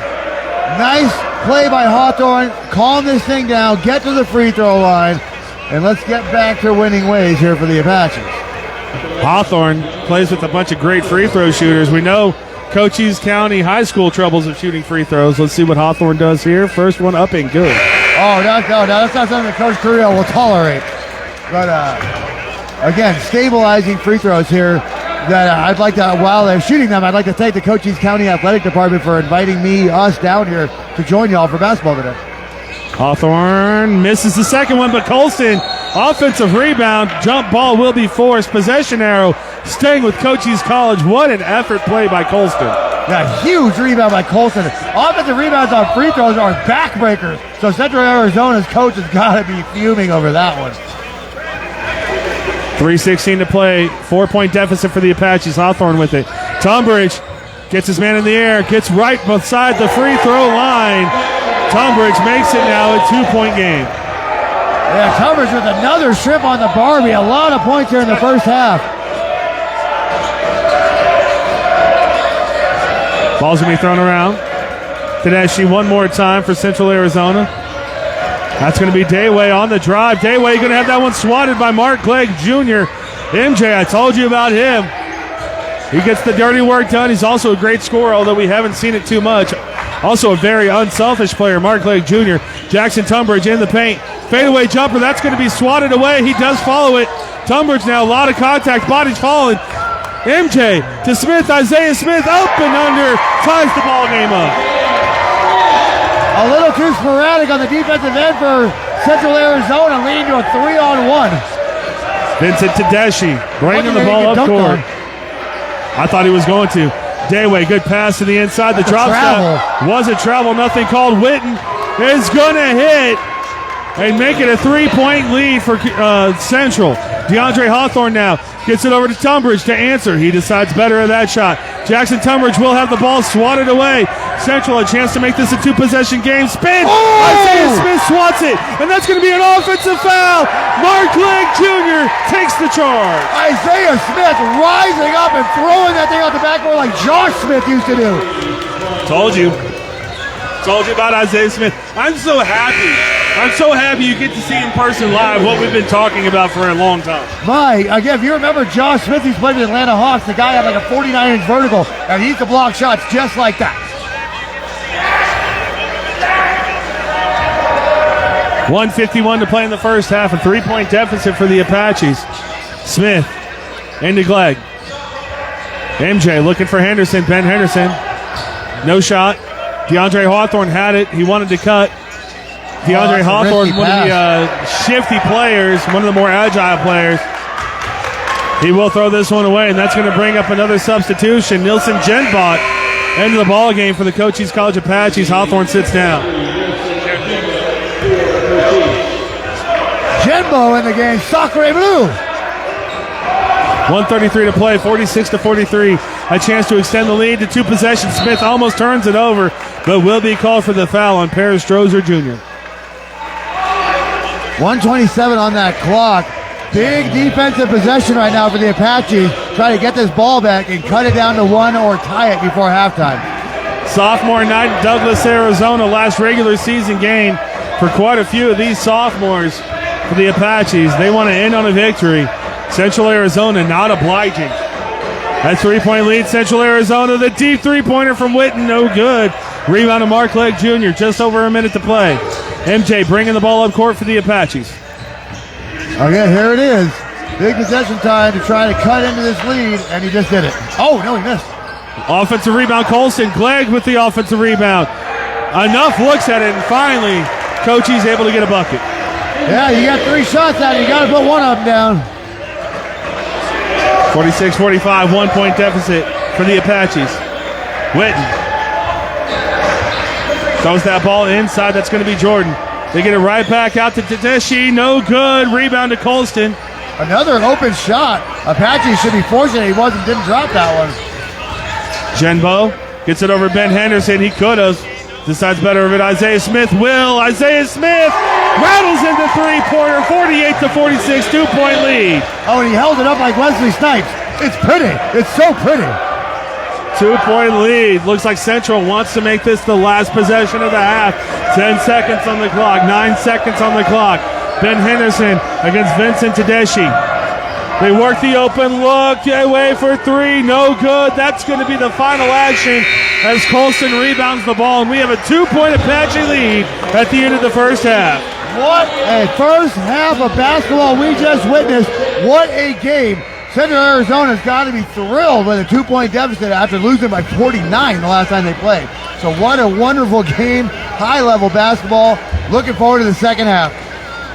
Nice play by Hawthorne. Calm this thing down. Get to the free throw line. And let's get back to winning ways here for the Apaches. Hawthorne plays with a bunch of great free throw shooters. We know Cochise County High School troubles of shooting free throws. Let's see what Hawthorne does here. First one up and good. Oh, no, that's not something that Coach Carrillo will tolerate. But, again, stabilizing free throws here. That I'd like to, while they're shooting them, I'd like to thank the Cochise County Athletic Department for inviting us down here to join y'all for basketball today. Hawthorne misses the second one, but Colston, offensive rebound, jump ball will be forced. Possession arrow staying with Cochise College. What an effort play by Colston. Yeah, huge rebound by Colston. Offensive rebounds on free throws are backbreakers. So Central Arizona's coach has got to be fuming over that one. 3:16 to play. 4-point deficit for the Apaches. Hawthorne with it. Tombridge gets his man in the air. Gets right beside the free throw line. Tombridge makes it now a 2-point game. Yeah, Tumbers with another shrimp on the Barbie. A lot of points here in the first half. Ball's going to be thrown around. Tedeschi one more time for Central Arizona. That's going to be Dayway on the drive. Dayway going to have that one swatted by Mark Clegg Jr. MJ, I told you about him. He gets the dirty work done. He's also a great scorer, although we haven't seen it too much. Also a very unselfish player, Mark Clegg Jr. Jackson Tunbridge in the paint. Fadeaway jumper, that's going to be swatted away. He does follow it. Tunbridge now, a lot of contact. Body's falling. MJ to Smith. Isaiah Smith up and under. Ties the ball game up. A little too sporadic on the defensive end for Central Arizona, leading to a 3-on-1. Vincent Tedeschi bringing the ball up court. I thought he was going to. Dayway, good pass to the inside. The drop step was a travel. Nothing called. Witten is going to hit and make it a 3-point lead for Central. DeAndre Hawthorne now gets it over to Tunbridge to answer. He decides better at that shot. Jackson Tunbridge will have the ball swatted away. Central a chance to make this a 2-possession game. Spin! Oh! Isaiah Smith swats it, and that's going to be an offensive foul. Mark Clegg Jr. takes the charge. Isaiah Smith rising up and throwing that thing out the backboard like Josh Smith used to do. Told you about Isaiah Smith. I'm so happy you get to see in person live what we've been talking about for a long time. Again, if you remember Josh Smith, he's played with the Atlanta Hawks. The guy had like a 49-inch vertical, and he used to block shots just like that. 1:51 to play in the first half. A 3-point deficit for the Apaches. Smith into Clegg. MJ looking for Henderson. Ben Henderson. No shot. DeAndre Hawthorne had it. He wanted to cut. DeAndre Hawthorne, one of the shifty players, one of the more agile players. He will throw this one away, and that's going to bring up another substitution. Nilson Genbot into the ball game for the Cochise College Apaches. Hawthorne sits down. Genbo in the game. Sacre Blue. 1:33 to play, 46-43. A chance to extend the lead to 2 possessions. Smith almost turns it over, but will be called for the foul on Paris Strozer Jr. 1:27 on that clock. Big defensive possession right now for the Apaches. Try to get this ball back and cut it down to 1 or tie it before halftime. Sophomore night in Douglas, Arizona. Last regular season game for quite a few of these sophomores for the Apaches. They want to end on a victory. Central Arizona not obliging. That 3-point lead, Central Arizona. The deep 3-pointer from Witten, no good. Rebound to Mark Clegg Jr., just over a minute to play. MJ bringing the ball up court for the Apaches. Okay, here it is. Big possession time to try to cut into this lead, and he just did it. Oh, no, he missed. Offensive rebound, Colston. Clegg with the offensive rebound. Enough looks at it, and finally, Cochise able to get a bucket. Yeah, you got 3 shots out, you got to put one of them down. 46-45, 1-point deficit for the Apaches. Witten throws that ball inside. That's going to be Jordan. They get it right back out to Tedeschi. No good. Rebound to Colston. Another open shot. Apache should be fortunate he didn't drop that one. Genbo gets it over Ben Henderson. He could have. Decides better of it. Isaiah Smith will. Isaiah Smith rattles in the 3-pointer. 48-46, 2-point lead. Oh, and he held it up like Wesley Snipes. It's pretty. It's so pretty. 2-point lead. Looks like Central wants to make this the last possession of the half. 10 seconds on the clock. 9 seconds on the clock. Ben Henderson against Vincent Tedeschi. They work the open look. Away for 3. No good. That's going to be the final action as Colston rebounds the ball. And we have a 2-point Apache lead at the end of the first half. What a first half of basketball we just witnessed. What a game. Central Arizona's got to be thrilled with a 2-point deficit after losing by 49 the last time they played. So what a wonderful game. High-level basketball. Looking forward to the second half.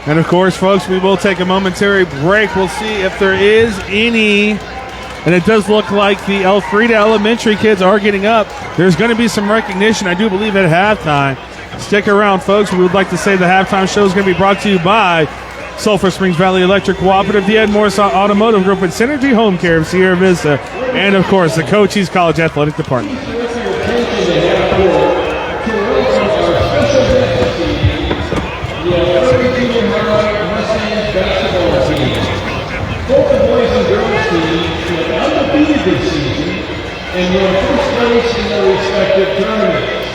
And of course, folks, we will take a momentary break. We'll see if there is any. And it does look like the Elfrida Elementary kids are getting up. There's going to be some recognition, I do believe, at halftime. Stick around, folks. We would like to say the halftime show is going to be brought to you by Sulphur Springs Valley Electric Cooperative, the Ed Morse Automotive Group, and Synergy Home Care of Sierra Vista, and, of course, the Cochise College Athletic Department. and won first place in their respective tournaments.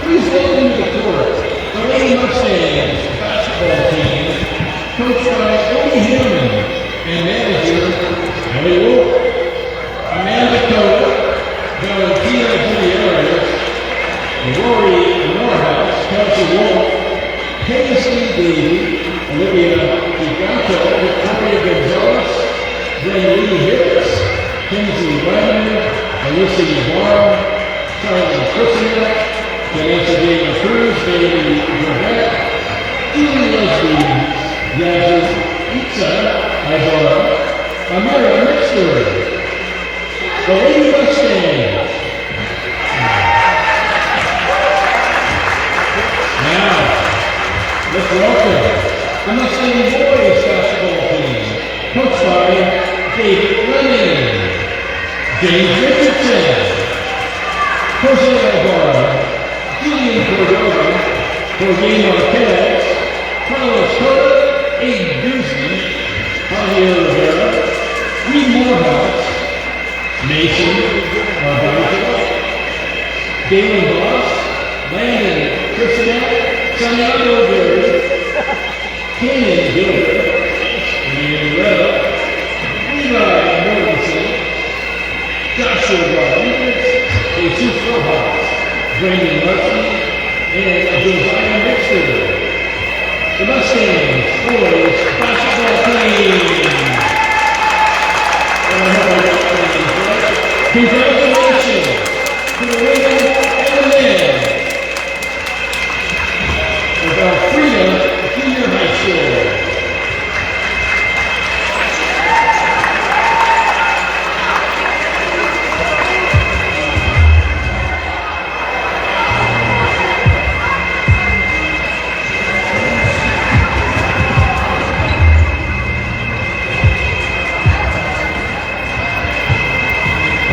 Please welcome to the court the Lady Mustangs basketball team, coached by Cody Hammond and manager Ellie Wolf, Amanda Cota, Valentina Gutierrez, Rory Morehouse, Kelsey Wolf, Casey Davey, Olivia Giganto, Victoria Gonzalez, Brenda Hicks, Kinsey Wagner, Alyssa Ybarra, Charlie Christina, Vanessa Dana Cruz, Bailey Gravette, Julie Leslie, Yazoo Itza, Ibarra, Amira Mixter, the Lady Mustangs. Now, let's welcome the Mustang boys basketball team, coached by David Fleming, James Richardson, Jose Ibarra, Julian Cordova, Jorge Marquez, Carlos Cota, Aiden Dusey, Javier Rivera, Reed Morehouse, Mason Margarita, Galen Voss, Landon Christinet, Santiago Gary, Kanan Gilbert, Ian Redd, Levi Mortensen, Joshua Rodriguez, Jesus Rojas, Brandon Larson, and Josiah Mixter. The Mustangs boys basketball team. Congratulations to the women and the men of Elfrida Junior High School.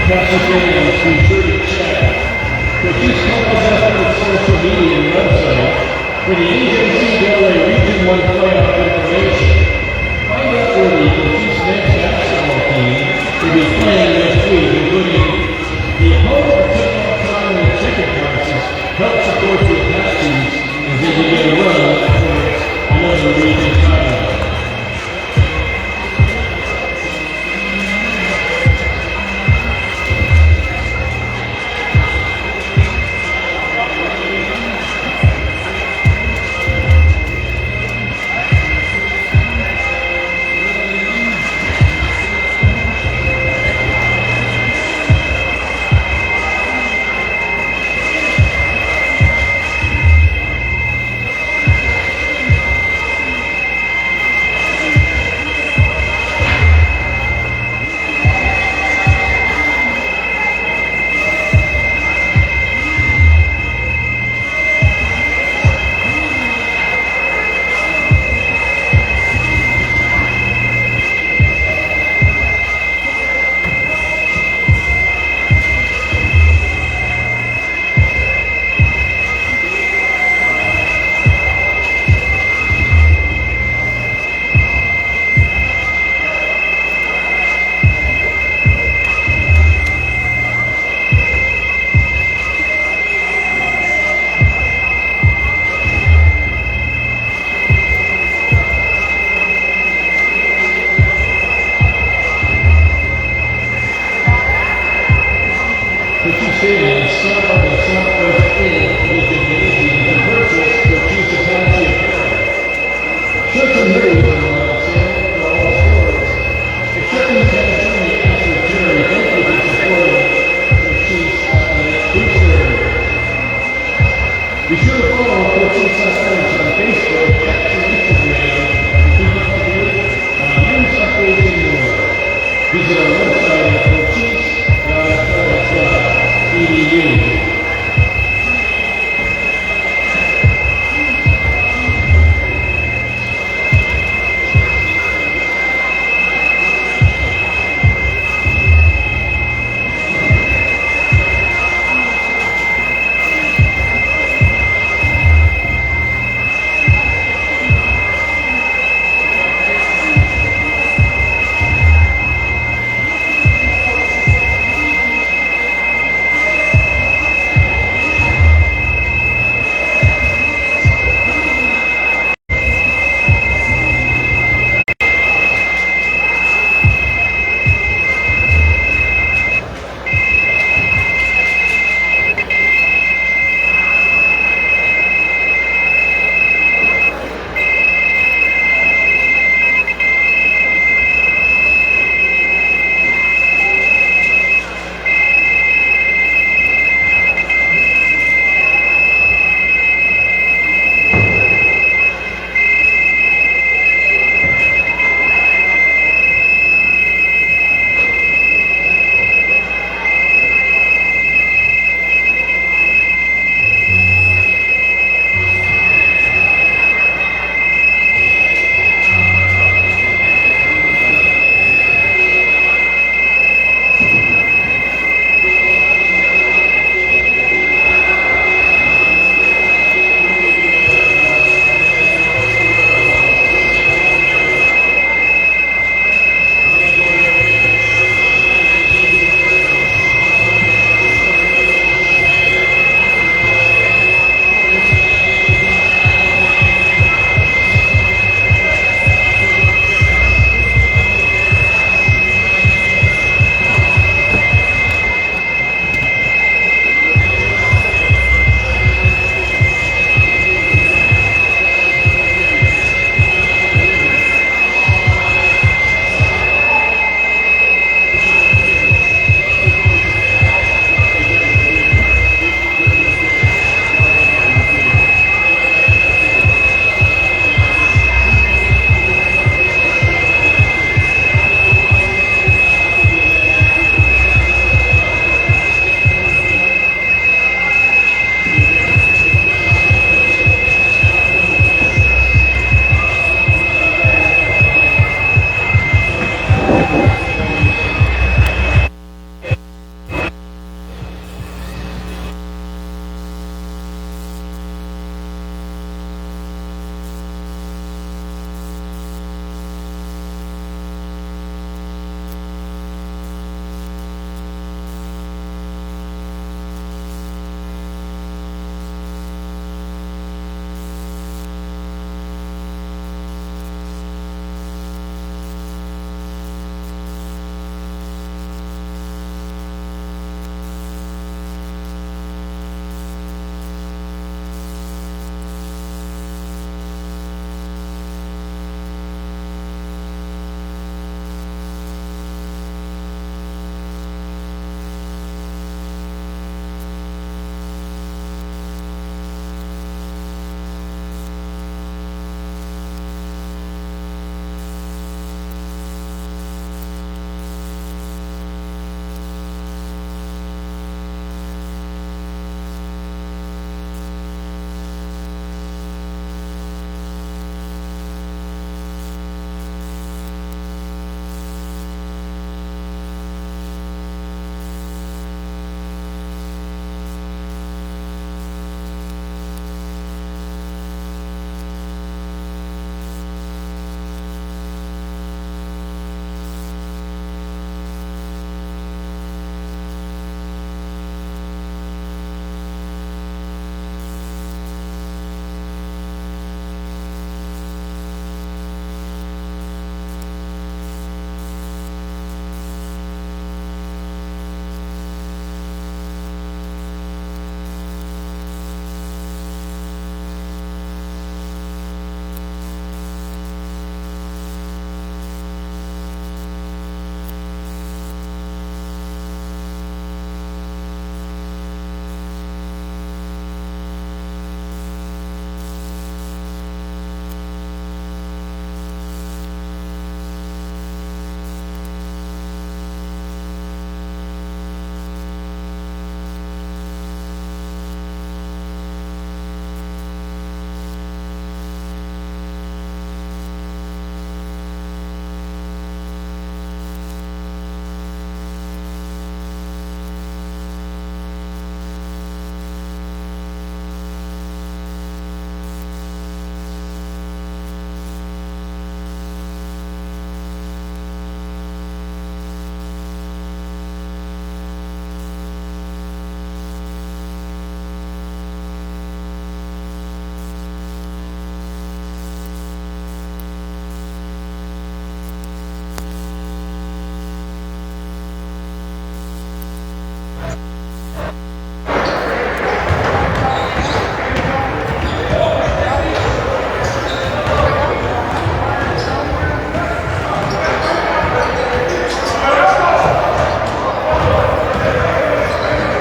Pastor James, be sure to check Cochise College Athletics social media and website for the NJCAA Region 1 playoff information. Find out where the Cochise men's basketball team will be playing next week, including the home or tip-off time and ticket prices. Help support the Apaches as they begin a run towards another region title. Be sure to follow Cochise College on Facebook and Instagram to keep up to date on news updates and more. Visit our website at cochise.college.edu.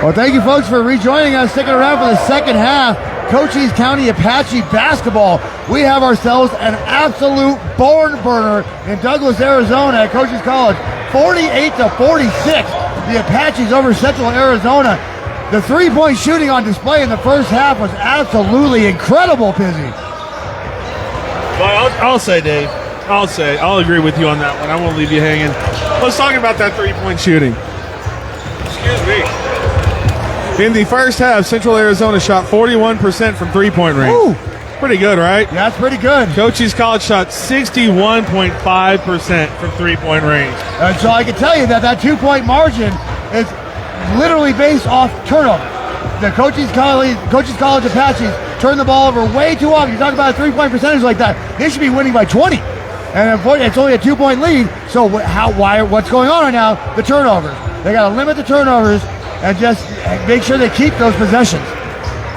Well, thank you, folks, for rejoining us, sticking around for the second half. Cochise County Apache basketball. We have ourselves an absolute barn burner in Douglas, Arizona at Cochise College. 48-46. The Apaches over Central Arizona. The three-point shooting on display in the first half was absolutely incredible, Pizzy. Well, I'll say, Dave. I'll agree with you on that one. I won't leave you hanging. Let's talk about that three-point shooting. Excuse me. In the first half, Central Arizona shot 41% from three-point range. Ooh. Pretty good, right? Yeah, that's pretty good. Cochise College shot 61.5% from three-point range. And so I can tell you that 2-point margin is literally based off turnover. The Cochise College Apaches turn the ball over way too often. You talk about a three-point percentage like that, they should be winning by 20. And unfortunately, it's only a 2-point lead. So what's going on right now? The turnovers. They got to limit the turnovers and just make sure they keep those possessions.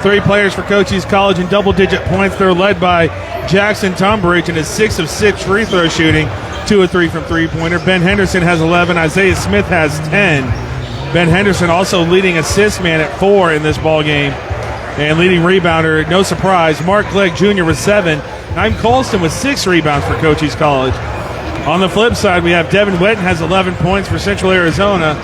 3 players for Cochise College in double-digit points. They're led by Jackson Tunbridge in his 6 of 6 free throw shooting, 2 of 3 from three-pointer. Ben Henderson has 11. Isaiah Smith has 10. Ben Henderson also leading assist man at 4 in this ball game, and leading rebounder, no surprise, Mark Clegg Jr. with 7. Naim Colston with 6 rebounds for Cochise College. On the flip side, we have Devin Wetton has 11 points for Central Arizona,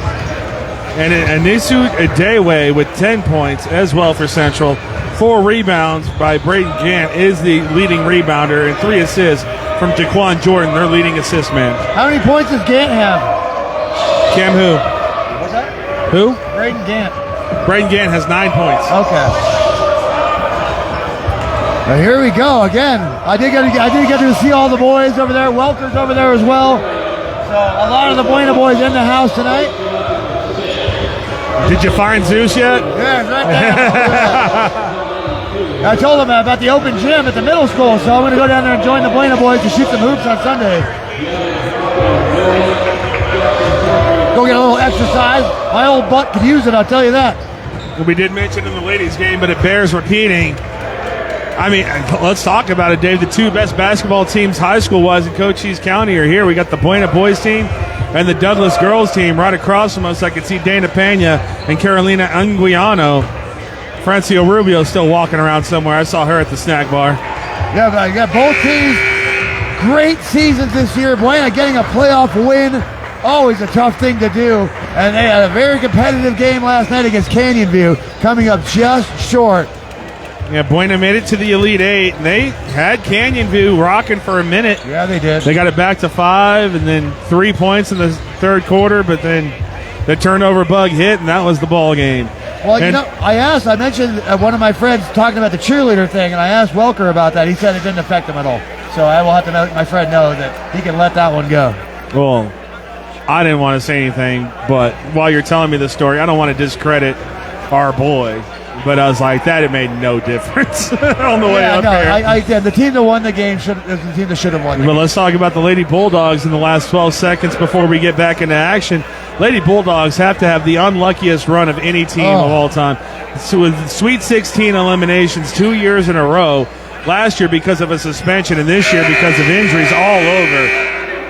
and Anisu Adewe with 10 points as well for Central. 4 rebounds by Braden Gant is the leading rebounder, and 3 assists from Jaquan Jordan, their leading assist man. How many points does Gant have? Cam who? What's that? Who? Braden Gant. Braden Gant has 9 points. Okay. Now here we go again. I did get to see all the boys over there. Welker's over there as well. So a lot of the Buena boys in the house tonight. Did you find Zeus yet? Yeah, it's right there. I told them about the open gym at the middle school, so I'm going to go down there and join the Buena boys to shoot some hoops on Sunday. Go get a little exercise. My old butt could use it, I'll tell you that. Well, we did mention in the ladies' game, but it bears repeating. I mean, let's talk about it, Dave. The 2 best basketball teams high school-wise in Cochise County are here. We got the Buena boys team and the Douglas girls team right across from us. I can see Dana Pena and Carolina Anguiano. Francio Rubio still walking around somewhere. I saw her at the snack bar. Yeah, but you got both teams. Great seasons this year. Buena getting a playoff win. Always a tough thing to do. And they had a very competitive game last night against Canyon View, coming up just short. Yeah, Buena made it to the Elite 8, and they had Canyon View rocking for a minute. Yeah, they did. They got it back to 5, and then 3 points in the third quarter, but then the turnover bug hit, and that was the ball game. Well, I mentioned one of my friends talking about the cheerleader thing, and I asked Welker about that. He said it didn't affect him at all. So I will have to let my friend know that he can let that one go. Well, I didn't want to say anything, but while you're telling me the story, I don't want to discredit our boy. But I was like, it made no difference on the way up there. I did. The team that won the game is the team that should have won the game. But let's talk about the Lady Bulldogs in the last 12 seconds before we get back into action. Lady Bulldogs have to have the unluckiest run of any team of all time. So with Sweet 16 eliminations 2 years in a row, last year because of a suspension and this year because of injuries all over.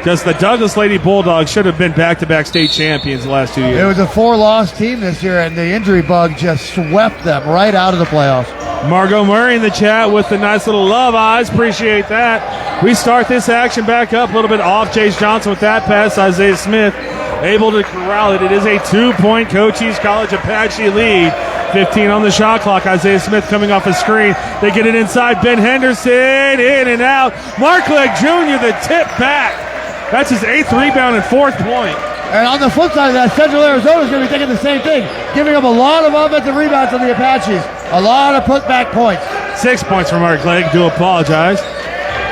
Just the Douglas Lady Bulldogs should have been back-to-back state champions the last 2 years. It was a 4-loss team this year, and the injury bug just swept them right out of the playoffs. Margot Murray in the chat with the nice little love eyes. Appreciate that. We start this action back up a little bit off. Chase Johnson with that pass. Isaiah Smith able to corral it. It is a 2-point Cochise College Apache lead. 15 on the shot clock. Isaiah Smith coming off a screen. They get it inside. Ben Henderson in and out. Mark Clegg Jr. the tip back. That's his 8th rebound and 4th point. And on the flip side of that, Central Arizona is going to be thinking the same thing, giving up a lot of offensive rebounds to the Apaches. A lot of putback points. 6 points for Mark Clegg. Do apologize.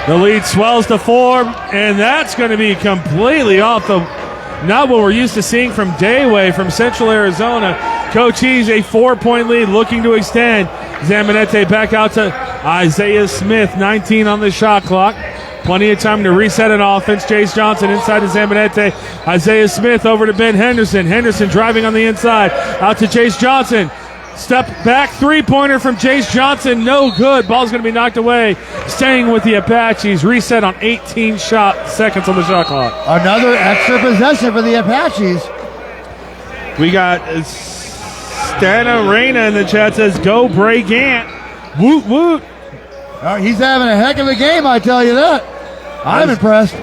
The lead swells to 4, and that's going to be completely off the, not what we're used to seeing from Dayway from Central Arizona. Cochise, a 4-point lead, looking to extend. Zambonete back out to Isaiah Smith, 19 on the shot clock. Plenty of time to reset an offense. Chase Johnson inside to Zambonete. Isaiah Smith over to Ben Henderson. Henderson driving on the inside. Out to Chase Johnson. Step back three-pointer from Chase Johnson. No good. Ball's going to be knocked away. Staying with the Apaches. Reset on 18 seconds on the shot clock. Another extra possession for the Apaches. We got Stana Reina in the chat says, go Bray Gant. Woot woot. He's having a heck of a game, I tell you that. I'm impressed.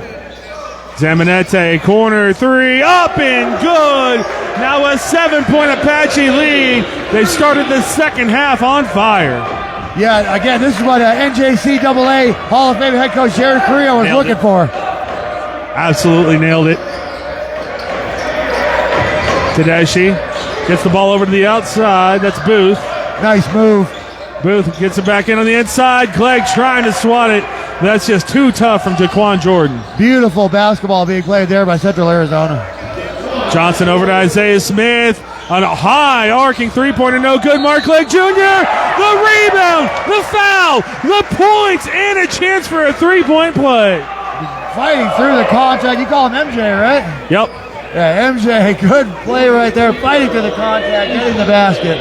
Zambonette, corner three, up and good. Now a 7-point Apache lead. They started the second half on fire. Yeah, again, this is what NJCAA Hall of Fame head coach Jerry Carrillo was looking for. Absolutely nailed it. Tedeschi gets the ball over to the outside. That's Booth. Nice move. Booth gets it back in on the inside. Clegg trying to swat it. That's just too tough from Jaquan Jordan. Beautiful basketball being played there by Central Arizona. Johnson over to Isaiah Smith on a high arcing three-pointer, no good. Mark Clegg Jr., the rebound, the foul, the points, and a chance for a three-point play. Fighting through the contact. You call him MJ, right? Yep. Yeah, MJ, good play right there. Fighting through the contact, getting the basket.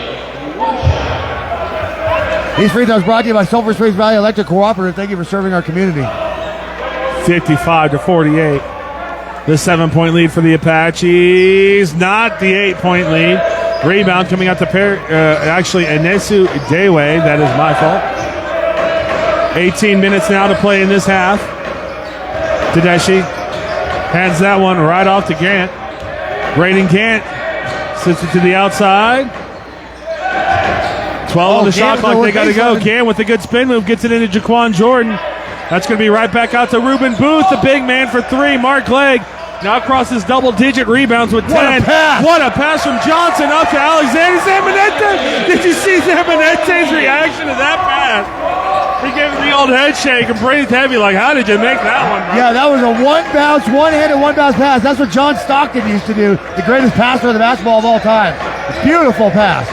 These free throws brought to you by Sulphur Springs Valley Electric Cooperative. Thank you for serving our community. 55-48. The 7-point lead for the Apaches. Not the 8-point lead. Rebound coming out to actually Enesu Dewe. That is my fault. 18 minutes now to play in this half. Tedeschi hands that one right off to Gant. Braden Gant sits it to the outside. 12 on the shot clock. They got to go. Gant with a good spin move gets it into Jaquan Jordan. That's going to be right back out to Ruben Booth, the big man for three. Mark Clegg now crosses double-digit rebounds with 10. What a pass from Johnson up to Alexander Zambonette. Did you see Zambonette's reaction to that pass? He gave him the old head shake and breathed heavy like, how did you make that one, bro? Yeah, that was a one-handed, one-bounce pass. That's what John Stockton used to do, the greatest passer of the basketball of all time. Beautiful pass.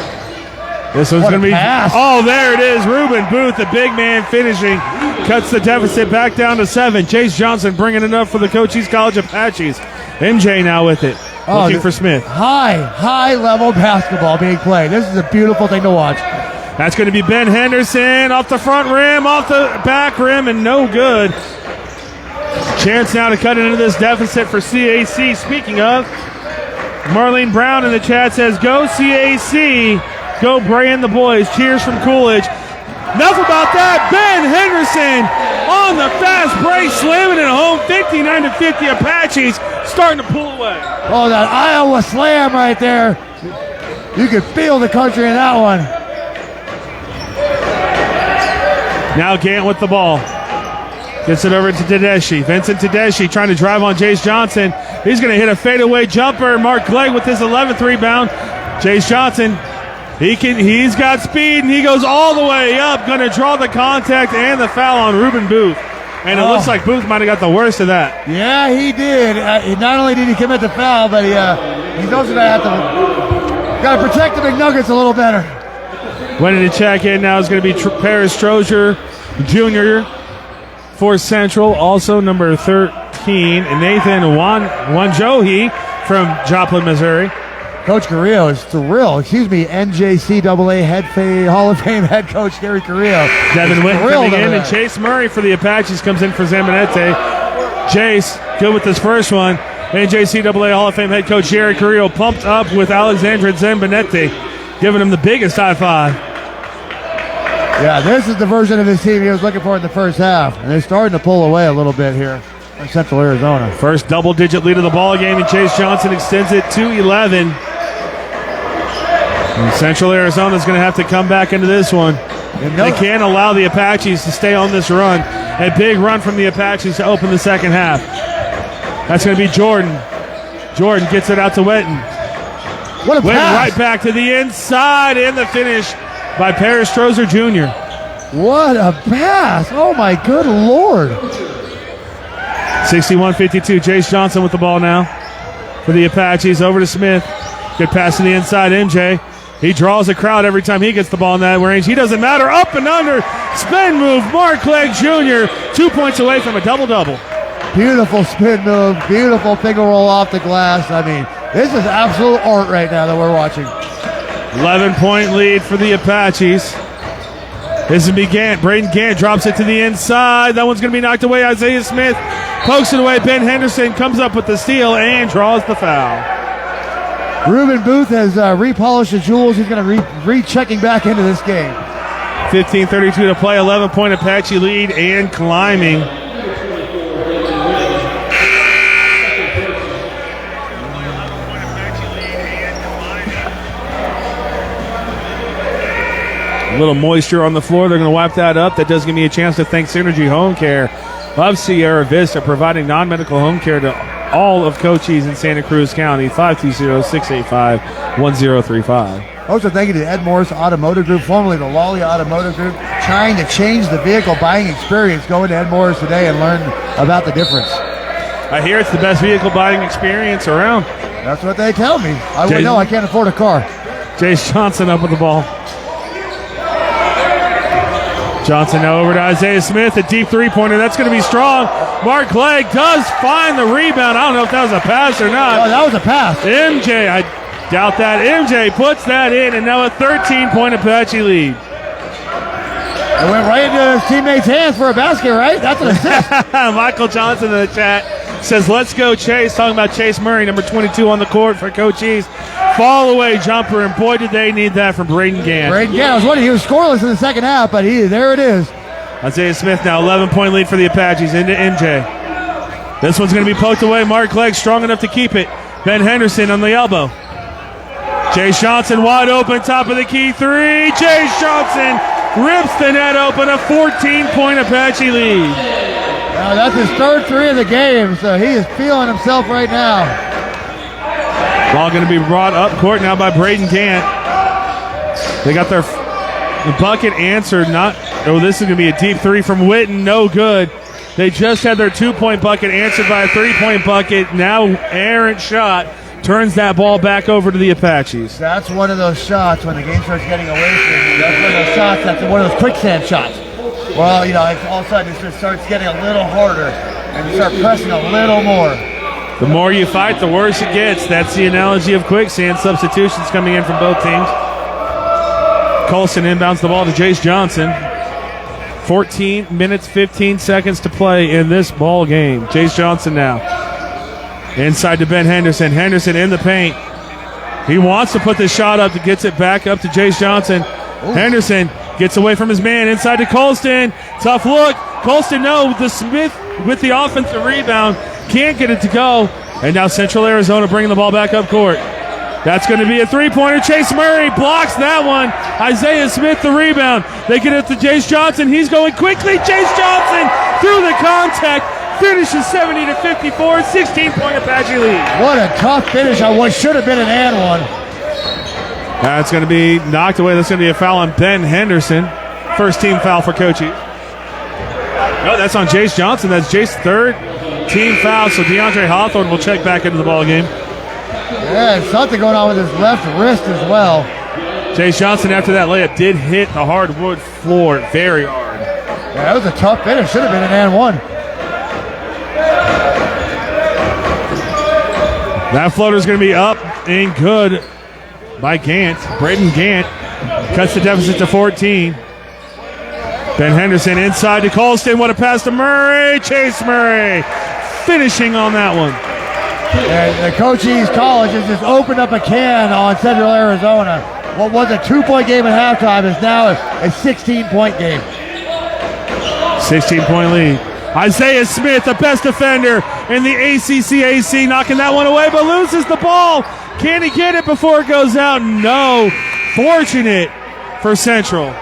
This one's going to be... Oh, there it is. Ruben Booth, the big man finishing. Cuts the deficit back down to 7. Chase Johnson bringing it up for the Cochise College Apaches. MJ now with it. Looking for Smith. High-level basketball being played. This is a beautiful thing to watch. That's going to be Ben Henderson off the front rim, off the back rim, and no good. Chance now to cut into this deficit for CAC. Speaking of, Marlene Brown in the chat says, go CAC. Go Bray and the boys. Cheers from Coolidge. Enough about that. Ben Henderson on the fast break, slamming it home. 59-50. Apaches starting to pull away. Oh, that Iowa slam right there. You could feel the country in that one. Now Gant with the ball. Gets it over to Tedeschi. Vincent Tedeschi trying to drive on Jace Johnson. He's going to hit a fadeaway jumper. Mark Clegg with his 11th rebound. Jace Johnson. He's got speed, and he goes all the way up. Going to draw the contact and the foul on Ruben Booth. And it looks like Booth might have got the worst of that. Yeah, he did. Not only did he commit the foul, but he's also going to have to got to protect the McNuggets a little better. Winning to check in now is going to be Paris Strozier Jr. for Central. Also number 13, Nathan Wanjohi from Joplin, Missouri. Coach Carrillo is thrilled. NJCAA Hall of Fame head coach Gary Carrillo. Devin Witten coming in, and Chase Murray for the Apaches comes in for Zambonette. Chase, good with this first one. NJCAA Hall of Fame head coach Gary Carrillo pumped up with Alexandra Zambonette, giving him the biggest high five. Yeah, this is the version of his team he was looking for in the first half, and they're starting to pull away a little bit here in Central Arizona. First double-digit lead of the ball game, and Chase Johnson extends it to 11. And Central Arizona is going to have to come back into this one. They can't allow the Apaches to stay on this run. A big run from the Apaches to open the second half. That's going to be Jordan. Jordan gets it out to Witten. What a Witten pass. right back to the inside, and the finish by Paris Strozier Jr. What a pass. Oh, my good Lord. 61-52. Jace Johnson with the ball now for the Apaches. Over to Smith. Good pass to the inside. MJ. He draws a crowd every time he gets the ball in that range. He doesn't matter. Up and under. Spin move. Mark Clegg Jr. 2 points away from a double-double. Beautiful spin move. Beautiful finger roll off the glass. I mean, this is absolute art right now that we're watching. 11-point lead for the Apaches. This is Gant. Braden Gant drops it to the inside. That one's going to be knocked away. Isaiah Smith pokes it away. Ben Henderson comes up with the steal and draws the foul. Ruben Booth has repolished the jewels. He's going to re-checking back into this game. 15:32 to play, 11-point Apache lead and climbing. A little moisture on the floor. They're going to wipe that up. That does give me a chance to thank Synergy Home Care of Sierra Vista, providing non-medical home care to all of Cochise and Santa Cruz County. 520-685-1035. Also, thank you to Ed Morse Automotive Group, formerly the Lawley Automotive Group, trying to change the vehicle buying experience. Go into Ed Morse today and learn about the difference. I hear it's the best vehicle buying experience around. That's what they tell me. I wouldn't know. I can't afford a car. Jace Johnson up with the ball. Johnson now over to Isaiah Smith, a deep three-pointer. That's going to be strong. Mark Clegg does find the rebound. I don't know if that was a pass or not. Oh, that was a pass. MJ, I doubt that. MJ puts that in, and now a 13-point Apache lead. It went right into his teammate's hands for a basket, right? That's an assist. Michael Johnson in the chat says, let's go Chase. Talking about Chase Murray, number 22 on the court for Cochise. Fall away jumper, and boy, did they need that from Braden Gant. Braden Gant, I was wondering, he was scoreless in the second half, but there it is. Isaiah Smith now, 11-point lead for the Apaches into MJ. This one's going to be poked away. Mark Clegg strong enough to keep it. Ben Henderson on the elbow. Chase Johnson wide open, top of the key three. Chase Johnson rips the net open, a 14-point Apache lead. Now that's his third three of the game, so he is feeling himself right now. Ball going to be brought up court now by Braden Gant. They got their bucket answered. This is going to be a deep three from Witten. No good. They just had their 2-point bucket answered by a 3-point bucket. Now errant shot turns that ball back over to the Apaches. That's one of those shots when the game starts getting away from you. That's one of those shots. That's one of those quicksand shots. Well, all of a sudden it just starts getting a little harder, and you start pressing a little more. The more you fight, the worse it gets. That's the analogy of quicksand. Substitutions coming in from both teams. Colson inbounds the ball to Jace Johnson. 14 minutes, 15 seconds to play in this ball game. Jace Johnson now. Inside to Ben Henderson. Henderson in the paint. He wants to put the shot up, gets it back up to Jace Johnson. Ooh. Henderson gets away from his man. Inside to Colston. Tough look. Colston, no. The Smith with the offensive rebound. Can't get it to go. And now Central Arizona bringing the ball back up court. That's going to be a three-pointer. Chase Murray blocks that one. Isaiah Smith the rebound. They get it to Jace Johnson. He's going quickly. Jace Johnson through the contact. Finishes 70-54. 16-point Apache lead. What a tough finish on what should have been an and one. That's going to be knocked away. That's going to be a foul on Ben Henderson. First team foul for Cochise. No, that's on Jace Johnson. That's Jace's third team foul. So DeAndre Hawthorne will check back into the ball game. Yeah, something going on with his left wrist as well. Jace Johnson, after that layup, did hit the hardwood floor very hard. Yeah, that was a tough finish. Should have been an and one. That floater's going to be up and good by Gant. Braden Gant cuts the deficit to 14. Ben Henderson inside to Colston. What a pass to Murray. Chase Murray finishing on that one. And the Cochise College has just opened up a can on Central Arizona. What was a 2-point game at halftime is now a 16-point game. 16-point lead. Isaiah Smith, the best defender in the ACCAC, knocking that one away, but loses the ball. Can he get it before it goes out? No. Fortunate for Central.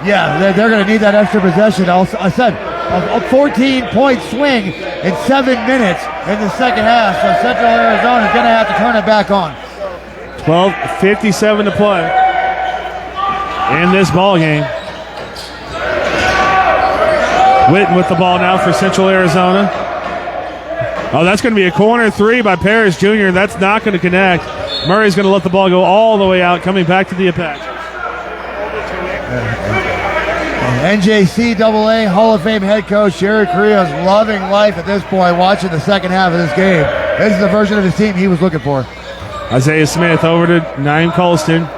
Yeah, they're going to need that extra possession. I said a 14-point swing in 7 minutes in the second half, so Central Arizona is going to have to turn it back on. 12:57 to play in this ball game. Witten with the ball now for Central Arizona. Oh, that's going to be a corner three by Parrish Jr. That's not going to connect. Murray's going to let the ball go all the way out, coming back to the Apache. NJCAA Hall of Fame head coach Jerry Correa is loving life at this point, watching the second half of this game. This is the version of his team he was looking for. Isaiah Smith over to Naeem Colston.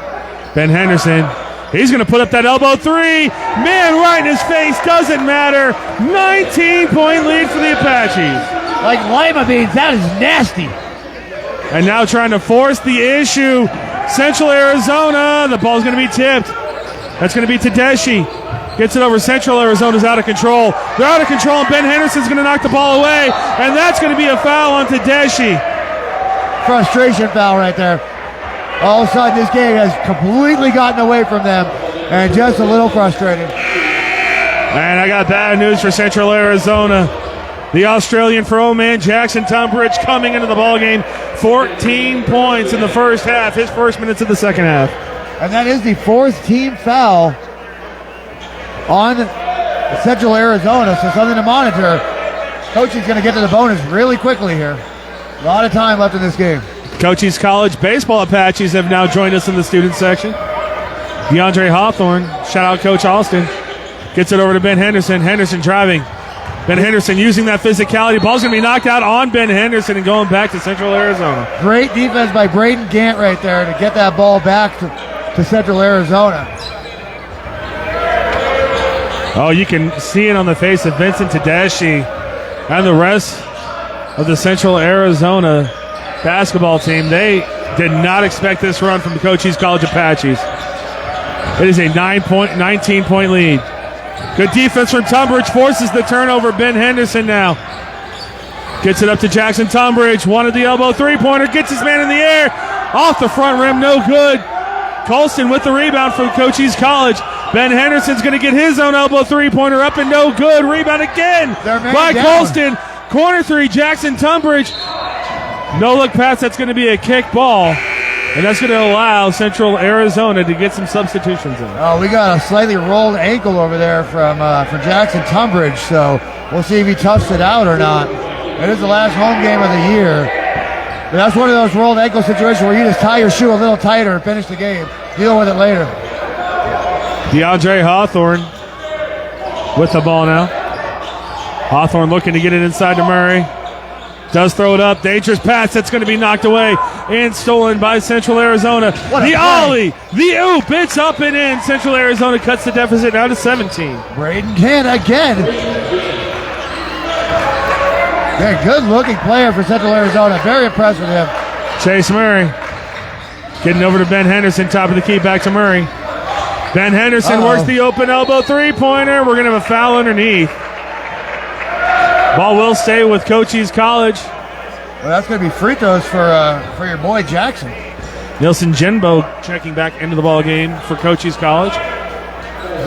Ben Henderson. He's going to put up that elbow three. Man, right in his face. Doesn't matter. 19-point lead for the Apaches. Like lima beans, that is nasty. And now trying to force the issue. Central Arizona. The ball's going to be tipped. That's going to be Tedeschi. Gets it over. Central Arizona's out of control. They're out of control, and Ben Henderson's going to knock the ball away. And that's going to be a foul on Tedeschi. Frustration foul right there. All of a sudden, this game has completely gotten away from them, and just a little frustrated. And I got bad news for Central Arizona. The Australian for man Jackson Tunbridge coming into the ballgame. 14 points in the first half, his first minutes of the second half. And that is the fourth team foul on Central Arizona, so something to monitor. Coach is going to get to the bonus really quickly here. A lot of time left in this game. Cochise College baseball Apaches have now joined us in the student section. DeAndre Hawthorne, shout out Coach Austin, gets it over to Ben Henderson. Henderson driving. Ben Henderson using that physicality. Ball's going to be knocked out on Ben Henderson and going back to Central Arizona. Great defense by Braden Gant right there to get that ball back to Central Arizona. Oh, you can see it on the face of Vincent Tedeschi and the rest of the Central Arizona basketball team. They did not expect this run from the Cochise College Apaches. It is a 19-point lead. Good defense from Tunbridge, forces the turnover. Ben Henderson now gets it up to Jackson Tunbridge. Wanted the elbow three-pointer, gets his man in the air. Off the front rim, no good. Colston with the rebound from Cochise College. Ben Henderson's going to get his own elbow three-pointer up and no good. Rebound again by Colston. Corner three, Jackson Tunbridge. No-look pass, that's going to be a kick ball. And that's going to allow Central Arizona to get some substitutions in. Oh, we got a slightly rolled ankle over there from Jackson Tunbridge, so we'll see if he toughs it out or not. It is the last home game of the year. But that's one of those rolled ankle situations where you just tie your shoe a little tighter and finish the game. Deal with it later. DeAndre Hawthorne with the ball now. Hawthorne looking to get it inside to Murray. Does throw it up. Dangerous pass. That's going to be knocked away and stolen by Central Arizona. The ollie. The oop. It's up and in. Central Arizona cuts the deficit down to 17. Braden Gant again. Yeah, good-looking player for Central Arizona. Very impressed with him. Chase Murray getting over to Ben Henderson. Top of the key. Back to Murray. Ben Henderson works the open elbow three-pointer. We're going to have a foul underneath. Ball will stay with Cochise College. Well, that's going to be free throws for your boy Jackson. Nielsen Jenbo checking back into the ball game for Cochise College.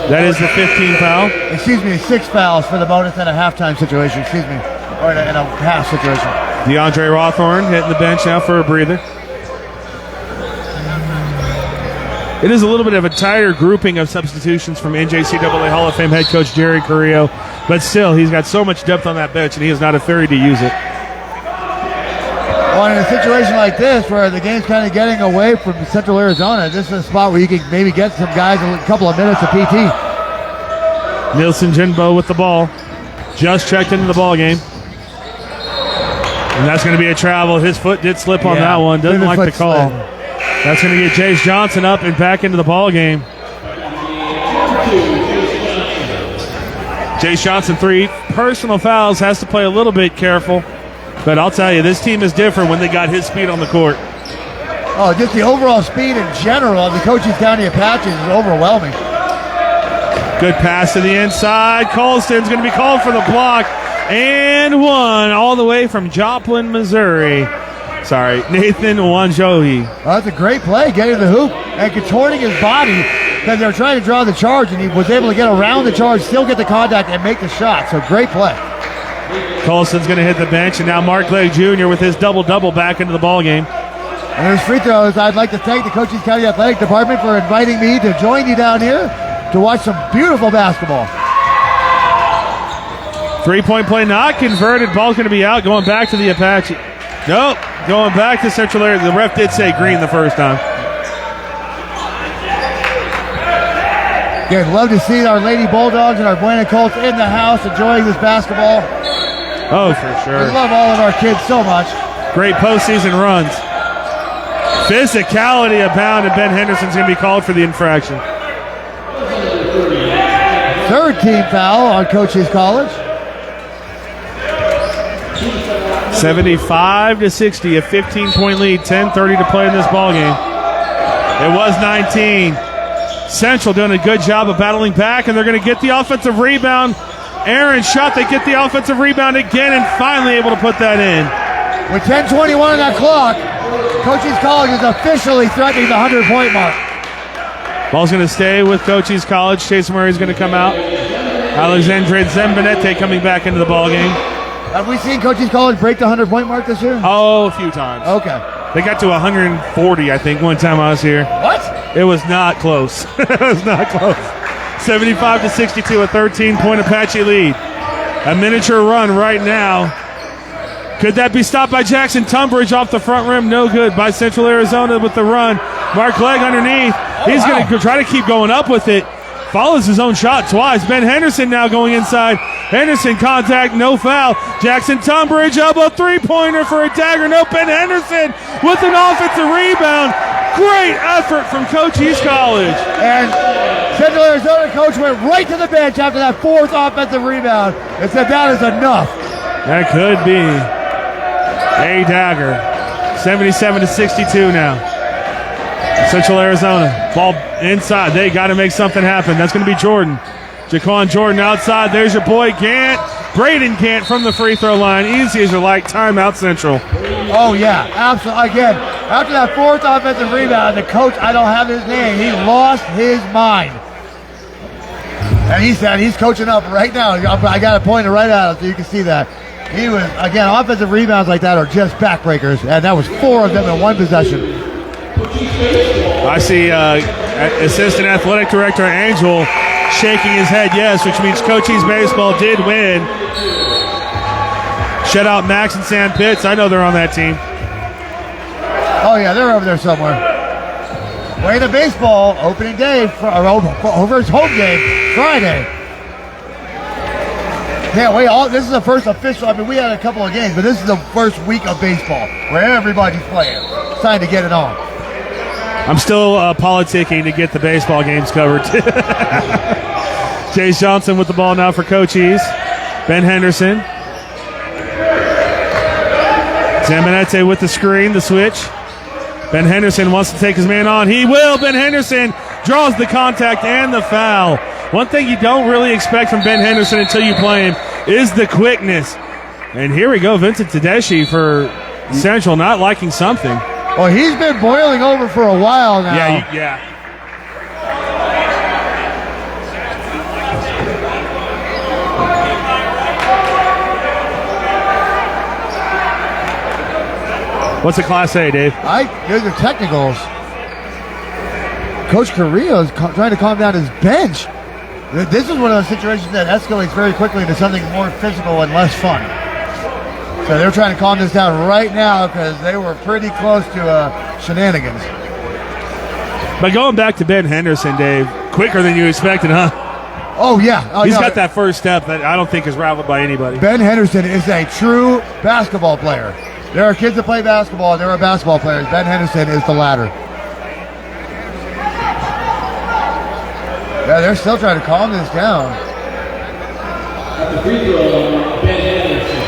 That is the 15th foul. Excuse me, 6 fouls for the bonus in a halftime situation. Excuse me, or in a half situation. DeAndre Hawthorne hitting the bench now for a breather. It is a little bit of a tighter grouping of substitutions from NJCAA Hall of Fame head coach Jerry Carrillo, but still, he's got so much depth on that bench, and he is not afraid to use it. Well, in a situation like this, where the game's kind of getting away from Central Arizona, this is a spot where you can maybe get some guys a couple of minutes of PT. Nielsen Jinbo with the ball. Just checked into the ball game. And that's going to be a travel. His foot did slip on that one. Doesn't like the call. Slid. That's going to get Jace Johnson up and back into the ball game. Jace Johnson, 3 personal fouls, has to play a little bit careful. But I'll tell you, this team is different when they got his speed on the court. Oh, just the overall speed in general of the Cochise County Apaches is overwhelming. Good pass to the inside. Colston's going to be called for the block. And one all the way from Joplin, Missouri. Sorry, Nathan Wanjohi. Oh, that's a great play, getting the hoop and contorting his body because they were trying to draw the charge, and he was able to get around the charge, still get the contact, and make the shot. So great play. Colston's going to hit the bench, and now Mark Legg Jr. with his double-double back into the ball game. And there's free throws. I'd like to thank the Cochise County Athletic Department for inviting me to join you down here to watch some beautiful basketball. 3-point play not converted. Ball's going to be out, going back to the Apache. Nope, going back to Central Area. The ref did say green the first time. Good. Love to see our Lady Bulldogs and our Buena Colts in the house enjoying this basketball. Oh, for sure. We love all of our kids so much. Great postseason runs. Physicality abound, and Ben Henderson's going to be called for the infraction. 3rd team foul on Cochise College. 75-60, a 15-point lead, 10:30 to play in this ball game. It was 19. Central doing a good job of battling back, and they're going to get the offensive rebound. Aaron shot, they get the offensive rebound again, and finally able to put that in. With 10:21 on that clock, Cochise College is officially threatening the 100-point mark. Ball's going to stay with Cochise College. Chase Murray's going to come out. Alexandre Zembinete coming back into the ball game. Have we seen Cochise College break the 100-point mark this year? Oh, a few times. Okay. They got to 140, I think, one time I was here. What? It was not close. It was not close. 75-62, a 13-point Apache lead. A miniature run right now. Could that be stopped by Jackson Tunbridge off the front rim? No good by Central Arizona with the run. Mark Legg underneath. He's going to try to keep going up with it. Follows his own shot twice. Ben Henderson now going inside. Henderson contact, no foul. Jackson Tunbridge up a three-pointer for a dagger. No, Ben Henderson with an offensive rebound. Great effort from Cochise College. And Central Arizona coach went right to the bench after that fourth offensive rebound and said that is enough. That could be a dagger. 77-62 now. Central Arizona, ball inside. They got to make something happen. That's going to be Jordan. Jaquan Jordan outside. There's your boy Gant. Braden Gant from the free throw line. Easy as you like. Timeout Central. Oh, yeah, absolutely. Again, after that fourth offensive rebound, the coach, I don't have his name, he lost his mind. And he said he's coaching up right now. I got to point it right at him so you can see that. He was, again, offensive rebounds like that are just backbreakers, and that was 4 of them in one possession. I see Assistant Athletic Director Angel shaking his head yes, which means Cochise baseball did win. Shut out Max and Sam Pitts. I know they're on that team. Oh, yeah, they're over there somewhere. Playing the baseball opening day, over his home game, Friday. Can't wait. This is the first official. I mean, we had a couple of games, but this is the first week of baseball where everybody's playing. It's time to get it on. I'm still politicking to get the baseball games covered. Chase Johnson with the ball now for Cochise. Ben Henderson. Zambinete with the screen, the switch. Ben Henderson wants to take his man on. He will. Ben Henderson draws the contact and the foul. One thing you don't really expect from Ben Henderson until you play him is the quickness. And here we go, Vincent Tedeschi for Central not liking something. Well, he's been boiling over for a while now. Yeah. What's a Class A, Dave? There's the technicals. Coach Carrillo is trying to calm down his bench. This is one of those situations that escalates very quickly into something more physical and less fun. So they're trying to calm this down right now because they were pretty close to shenanigans. But going back to Ben Henderson, Dave, quicker than you expected, huh? Oh, yeah. He's got that first step that I don't think is rivaled by anybody. Ben Henderson is a true basketball player. There are kids that play basketball, and there are basketball players. Ben Henderson is the latter. Yeah, they're still trying to calm this down. At the free throw line, Ben Henderson.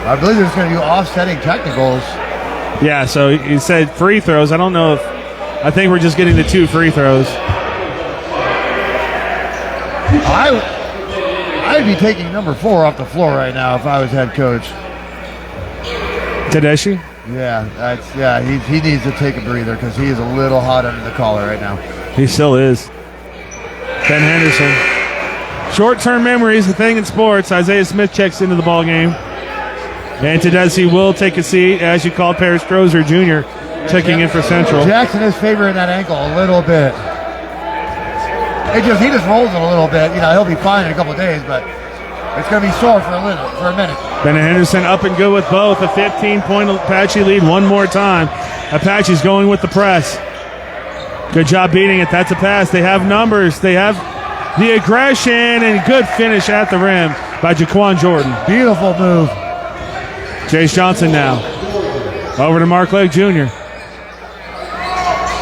I believe there's going to be offsetting technicals. Yeah, so he said free throws. I don't know if – I think we're just getting the 2 free throws. I'd be taking number 4 off the floor right now if I was head coach. Tedeschi? Yeah, he needs to take a breather because he is a little hot under the collar right now. He still is. Ben Henderson. Short-term memories, the thing in sports. Isaiah Smith checks into the ball game. And Tedeschi will take a seat, as you called Paris Strozer Jr., checking in for Central. Jackson is favoring that ankle a little bit. He just rolls it a little bit. He'll be fine in a couple of days, but it's going to be sore for a minute. Ben Henderson up and good with both. A 15-point Apache lead one more time. Apache's going with the press. Good job beating it. That's a pass. They have numbers. They have the aggression and good finish at the rim by Jaquan Jordan. Beautiful move. Chase Johnson now. Over to Mark Legg Jr.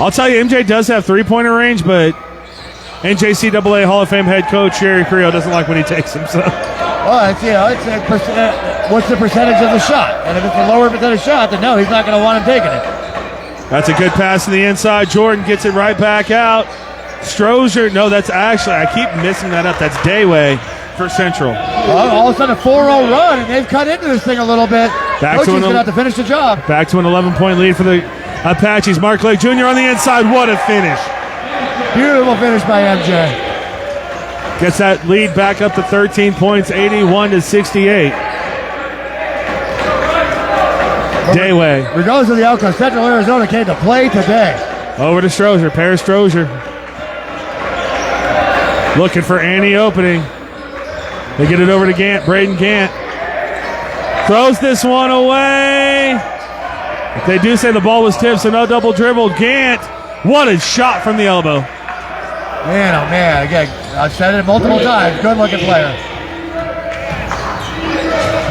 I'll tell you, MJ does have three-pointer range, but NJCAA Hall of Fame head coach Jerry Creo doesn't like when he takes them. So Well, it's, it's what's the percentage of the shot? And if it's a lower percentage shot, then no, he's not going to want him taking it. That's a good pass to the inside. Jordan gets it right back out. Strozier, no, that's actually, I keep missing that up. That's Dayway for Central. Well, all of a sudden a 4-0 run, and they've cut into this thing a little bit. Coachie's going to have to finish the job. Back to an 11-point lead for the Apaches. Mark Lake Jr. on the inside. What a finish. Beautiful finish by MJ. Gets that lead back up to 13 points, 81-68. Dayway. Regardless of the outcome, Central Arizona came to play today. Over to Strozier. Paris Strozier. Looking for any opening. They get it over to Gant. Braden Gant. Throws this one away. If they do say the ball was tipped, so no double dribble. Gant. What a shot from the elbow. Man, oh man. Again, I've said it multiple times. Good looking player.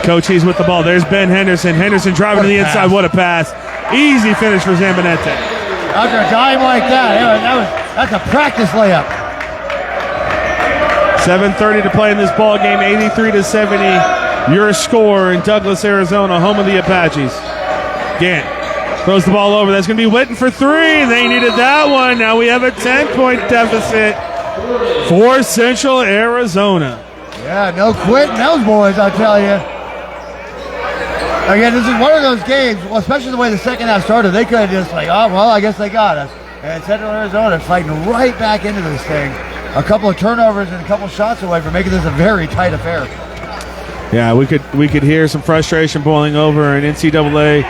Cochise with the ball. There's Ben Henderson. Henderson driving to the inside. What a pass. Easy finish for Zambonete. After a dime like that's a practice layup. 7:30 to play in this ball game. 83-70. Your score in Douglas, Arizona, home of the Apaches. Gant throws the ball over. That's going to be Witten for three. They needed that one. Now we have a 10-point deficit for Central Arizona. Yeah, no quitting those boys, I'll tell you. Again, this is one of those games, well, especially the way the second half started, they could have just like, oh, well, I guess they got us. And Central Arizona fighting right back into this thing. A couple of turnovers and a couple shots away from making this a very tight affair. Yeah, we could hear some frustration boiling over, and NCAA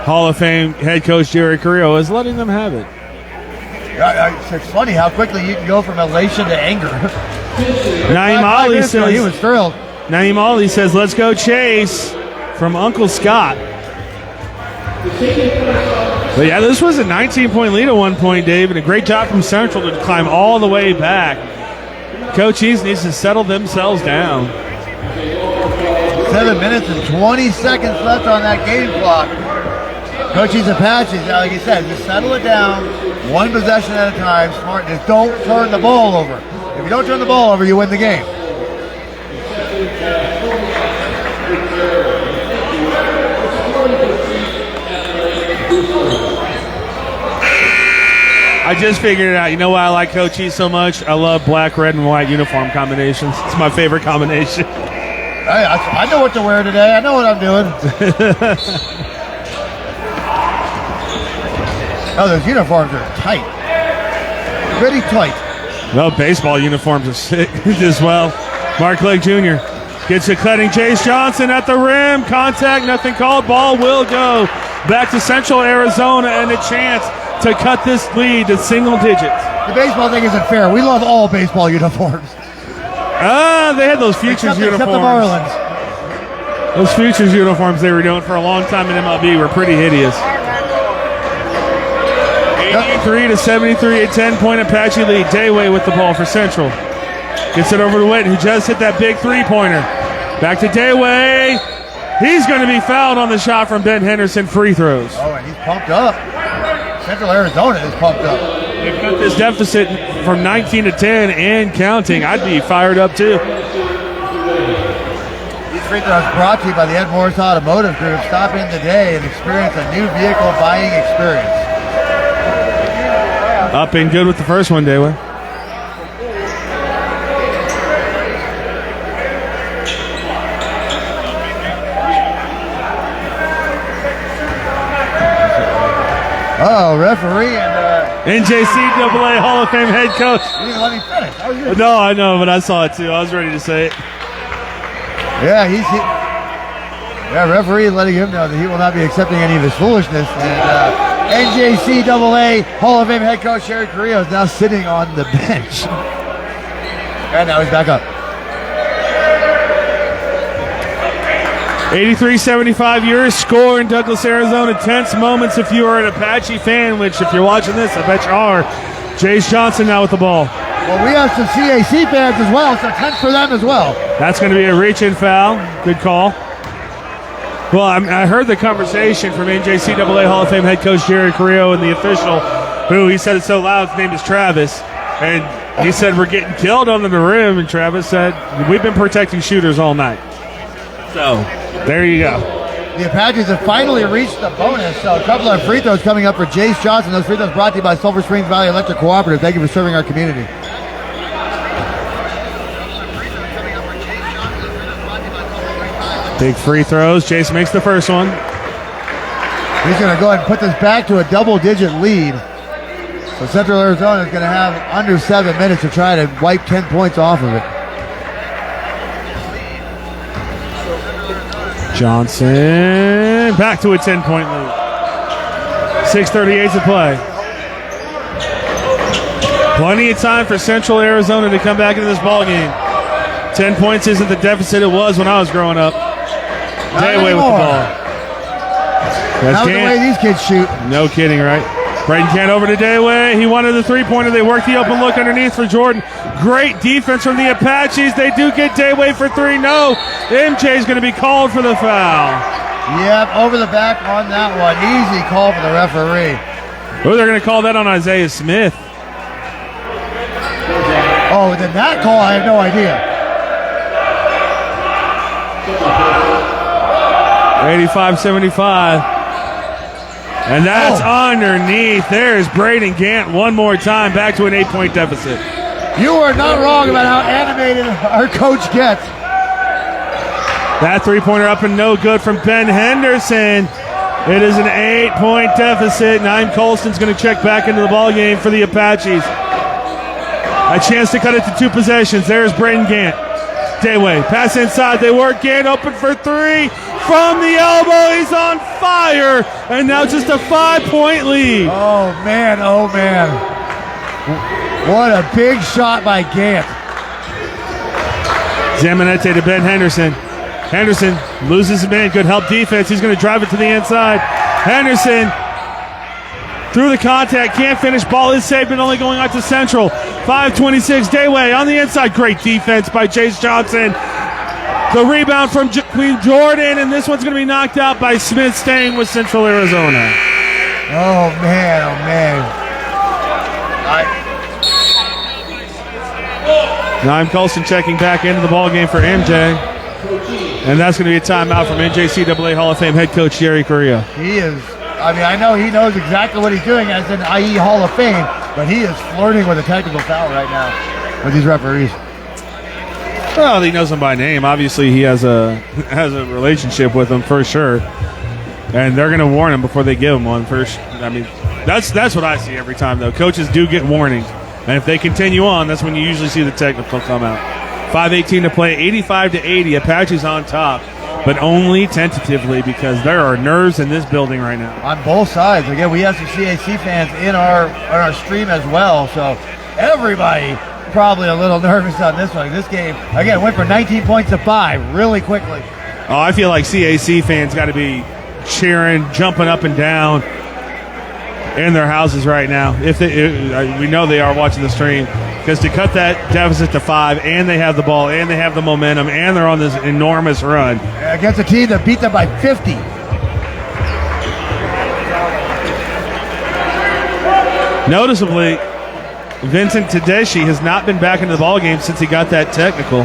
Hall of Fame head coach Jerry Carrillo is letting them have it. It's funny how quickly you can go from elation to anger. Naeem Ali says he was thrilled. Naeem Ali says, "Let's go Chase," from Uncle Scott. But yeah, this was a 19-point lead at one point, Dave, and a great job from Central to climb all the way back. Cochise needs to settle themselves down. 7 minutes and 20 seconds left on that game clock. Cochise Apaches, like you said, just settle it down, one possession at a time, smart. Just don't turn the ball over. If you don't turn the ball over, you win the game. I just figured it out. You know why I like Cochise so much? I love black, red, and white uniform combinations. It's my favorite combination. I know what to wear today. I know what I'm doing. Oh, those uniforms are tight. Pretty tight. No, baseball uniforms are sick as well. Mark Lake Jr. gets it cutting. Chase Johnson at the rim. Contact, nothing called. Ball will go back to Central Arizona, and a chance to cut this lead to single digits. The baseball thing isn't fair. We love all baseball uniforms. They had those Futures uniforms. Except the Marlins. Those Futures uniforms they were doing for a long time in MLB were pretty hideous. 83-73, a 10-point Apache lead. Dayway with the ball for Central. Gets it over to Witten, who just hit that big three-pointer. Back to Dayway. He's going to be fouled on the shot from Ben Henderson. Free throws. Oh, and he's pumped up. Central Arizona is pumped up. They've got this deficit from 19 to 10 and counting. I'd be fired up too. These free throws brought to you by the Ed Morse Automotive Group. Stop in today and experience a new vehicle buying experience. Up and good with the first one, Dayway. Oh, referee and NJCAA Hall of Fame head coach. You didn't let me finish. No, I know, but I saw it too. I was ready to say it. Yeah, referee letting him know that he will not be accepting any of his foolishness. And NJCAA Hall of Fame head coach Sherry Carrillo is now sitting on the bench. And now he's back up. 83-75, your score in Douglas, Arizona. Tense moments if you are an Apache fan, which if you're watching this, I bet you are. Jace Johnson now with the ball. Well, we have some CAC fans as well, so tense for them as well. That's going to be a reach-in foul. Good call. Well, I heard the conversation from NJCAA Hall of Fame head coach Jerry Carrillo and the official, who he said it so loud, his name is Travis. And he said, we're getting killed under the rim. And Travis said, we've been protecting shooters all night. So, there you go. The Apaches have finally reached the bonus. So a couple of free throws coming up for Jace Johnson. Those free throws brought to you by Sulphur Springs Valley Electric Cooperative. Thank you for serving our community. Big free throws. Jace makes the first one. He's going to go ahead and put this back to a double-digit lead. So Central Arizona is going to have under 7 minutes to try to wipe 10 points off of it. Johnson back to a 10-point lead. 6:38 to play. Plenty of time for Central Arizona to come back into this ball game. 10 points isn't the deficit it was when I was growing up. Dayway with the ball. That's Not the way these kids shoot. No kidding, right? Braden Kent over to Dayway. He wanted the three-pointer. They worked the open look underneath for Jordan. Great defense from the Apaches. They do get Dayway for three. No. MJ's going to be called for the foul. Yep, over the back on that one. Easy call for the referee. Oh, they're going to call that on Isaiah Smith. Oh, then that call, I have no idea. 85-75. And that's underneath. There's Braden Gant one more time, back to an 8-point deficit. You are not wrong about how animated our coach gets. That three-pointer up and no good from Ben Henderson. It is an 8-point deficit. Naim Colston's going to check back into the ball game for the Apaches. A chance to cut it to 2 possessions. There's Braden Gant. Dayway, pass inside. They work. Gant open for three. From the elbow, he's on fire. And now just a 5-point lead. Oh, man. Oh, man. What a big shot by Gant. Zamanete to Ben Henderson. Henderson loses his man. Good help defense. He's going to drive it to the inside. Henderson through the contact. Can't finish. Ball is saved, but only going out to Central. 5:26. Dayway on the inside. Great defense by Jace Johnson. The rebound from Queen Jordan, and this one's going to be knocked out by Smith, staying with Central Arizona. Oh, man. Oh, man. Naim Colston checking back into the ball game for MJ. And that's going to be a timeout from NJCAA Hall of Fame head coach Jerry Correa. He is, I know he knows exactly what he's doing as an IE Hall of Fame, but he is flirting with a technical foul right now with these referees. Well, he knows them by name. Obviously, he has a relationship with them for sure. And they're going to warn him before they give him one first. I mean, that's what I see every time, though. Coaches do get warnings. And if they continue on, that's when you usually see the technical come out. 5:18 to play, 85-80. Apaches on top, but only tentatively because there are nerves in this building right now. On both sides. Again, we have some CAC fans in our stream as well, so everybody probably a little nervous on this one. This game, again, went from 19 points to 5 really quickly. Oh, I feel like CAC fans got to be cheering, jumping up and down in their houses right now. We know they are watching the stream, because to cut that deficit to 5, and they have the ball, and they have the momentum, and they're on this enormous run against a team that beat them by 50. Noticeably, Vincent Tedeschi has not been back into the ball game since he got that technical.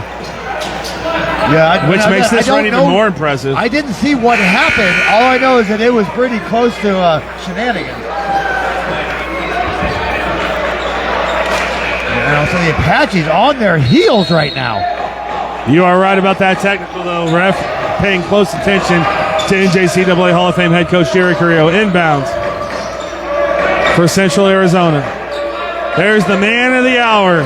Yeah, which makes this run even more impressive. I didn't see what happened. All I know is that it was pretty close to shenanigans. So the Apaches on their heels right now. You are right about that technical, though. Ref paying close attention to NJCAA Hall of Fame head coach Jerry Carrillo. Inbounds for Central Arizona. There's the man of the hour.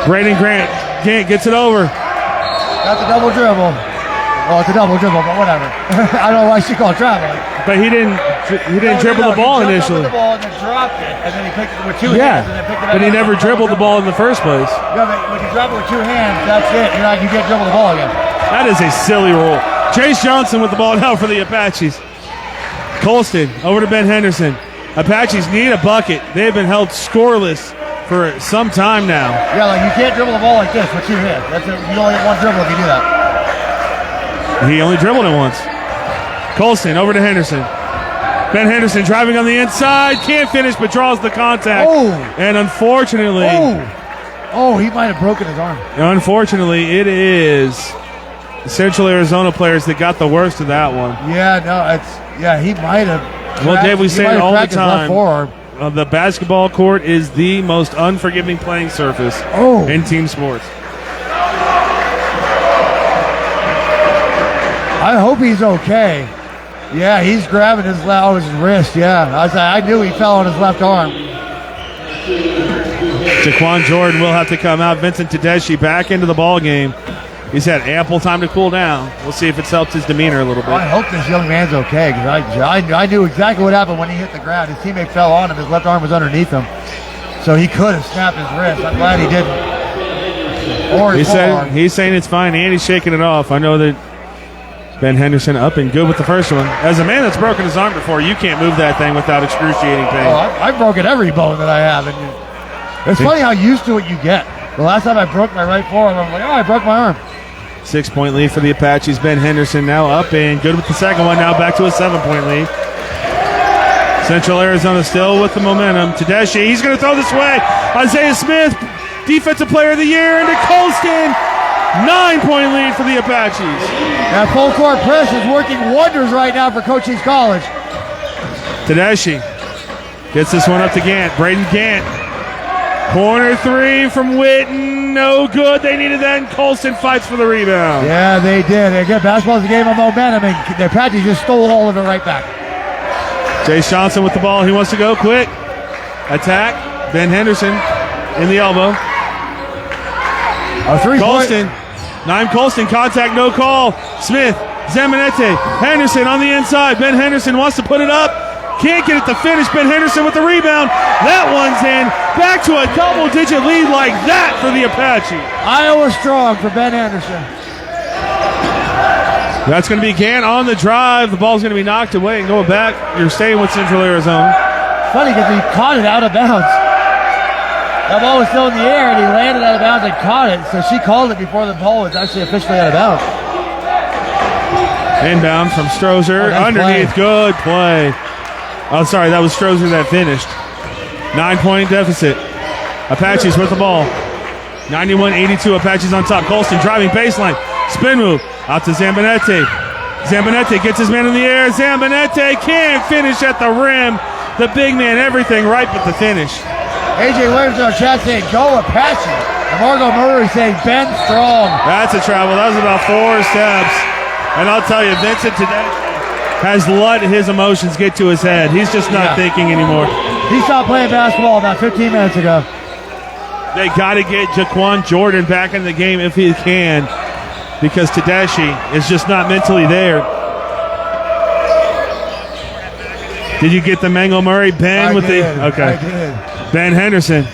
Braden Gant gets it over. That's a double dribble. Well, it's a double dribble, but whatever. I don't know why she called traveling. But he didn't dribble the ball initially. He jumped over the ball and then dropped it, and then he picked it with 2 hands. And then picked it up. But he never dribbled the ball in the first place. Yeah, but when you drop it with 2 hands, that's it. You can't dribble the ball again. That is a silly rule. Chase Johnson with the ball now for the Apaches. Colston over to Ben Henderson. Apaches need a bucket. They've been held scoreless for some time now. Yeah, like you can't dribble the ball like this with 2 hands. You only get 1 dribble if you do that. He only dribbled it once. Colston over to Henderson. Ben Henderson driving on the inside. Can't finish, but draws the contact. Oh. And unfortunately... Oh, he might have broken his arm. Unfortunately, it is the Central Arizona players that got the worst of that one. Yeah, no, he might have. Well, Dave, we say it all the time. Forearm. The basketball court is the most unforgiving playing surface in team sports. I hope he's okay. Yeah, he's grabbing his wrist. Yeah, I knew he fell on his left arm. Jaquan Jordan will have to come out. Vincent Tedeschi back into the ball game. He's had ample time to cool down. We'll see if it's helped his demeanor a little bit. I hope this young man's okay, because I knew exactly what happened when he hit the ground. His teammate fell on him. His left arm was underneath him, so he could have snapped his wrist. I'm glad he didn't. Or his forearm. He's saying it's fine, and he's shaking it off. I know that Ben Henderson up and good with the first one. As a man that's broken his arm before, you can't move that thing without excruciating pain. I've broken every bone that I have. And it's funny how used to it you get. The last time I broke my right forearm, I'm like, I broke my arm. 6-point lead for the Apaches. Ben Henderson now up and good with the second one. Now back to a 7-point lead. Central Arizona still with the momentum. Tedeschi, he's going to throw this way. Isaiah Smith, Defensive Player of the Year, into Colston. 9-point lead for the Apaches. That full court press is working wonders right now for Cochise College. Tedeschi gets this one up to Gant. Braden Gant. Corner three from Witten. No good. They needed that, and Colston fights for the rebound. Yeah, they did. Again, basketball's a game of momentum, and the Apaches just stole all of it right back. Jace Johnson with the ball. He wants to go quick. Attack. Ben Henderson in the elbow. A 3-point. Colston. 9 Colston. Contact, no call. Smith. Zambonete. Henderson on the inside. Ben Henderson wants to put it up. Can't get it to finish. Ben Henderson with the rebound. That one's in. Back to a double-digit lead like that for the Apache. Iowa strong for Ben Henderson. That's going to be Gant on the drive. The ball's going to be knocked away and going back. You're staying with Central Arizona. Funny because he caught it out of bounds. That ball was still in the air, and he landed out of bounds and caught it. So she called it before the ball was actually officially out of bounds. Inbound from Strozer. Underneath. Good play. Oh, sorry, that was Strozer that finished. 9-point deficit. Apaches with the ball. 91-82, Apaches on top. Colston driving baseline. Spin move. Out to Zambonete. Zambonete gets his man in the air. Zambonete can't finish at the rim. The big man, everything right but the finish. A.J. Williams on chat saying, go Apache. And Margot Murray saying, Ben strong. That's a travel. That was about 4 steps. And I'll tell you, Vincent today has let his emotions get to his head. He's just not thinking anymore. He stopped playing basketball about 15 minutes ago. They got to get Jaquan Jordan back in the game if he can, because Tedeschi is just not mentally there. Did you get the Mango Murray? Ben I with did. Okay. I did. Ben Henderson.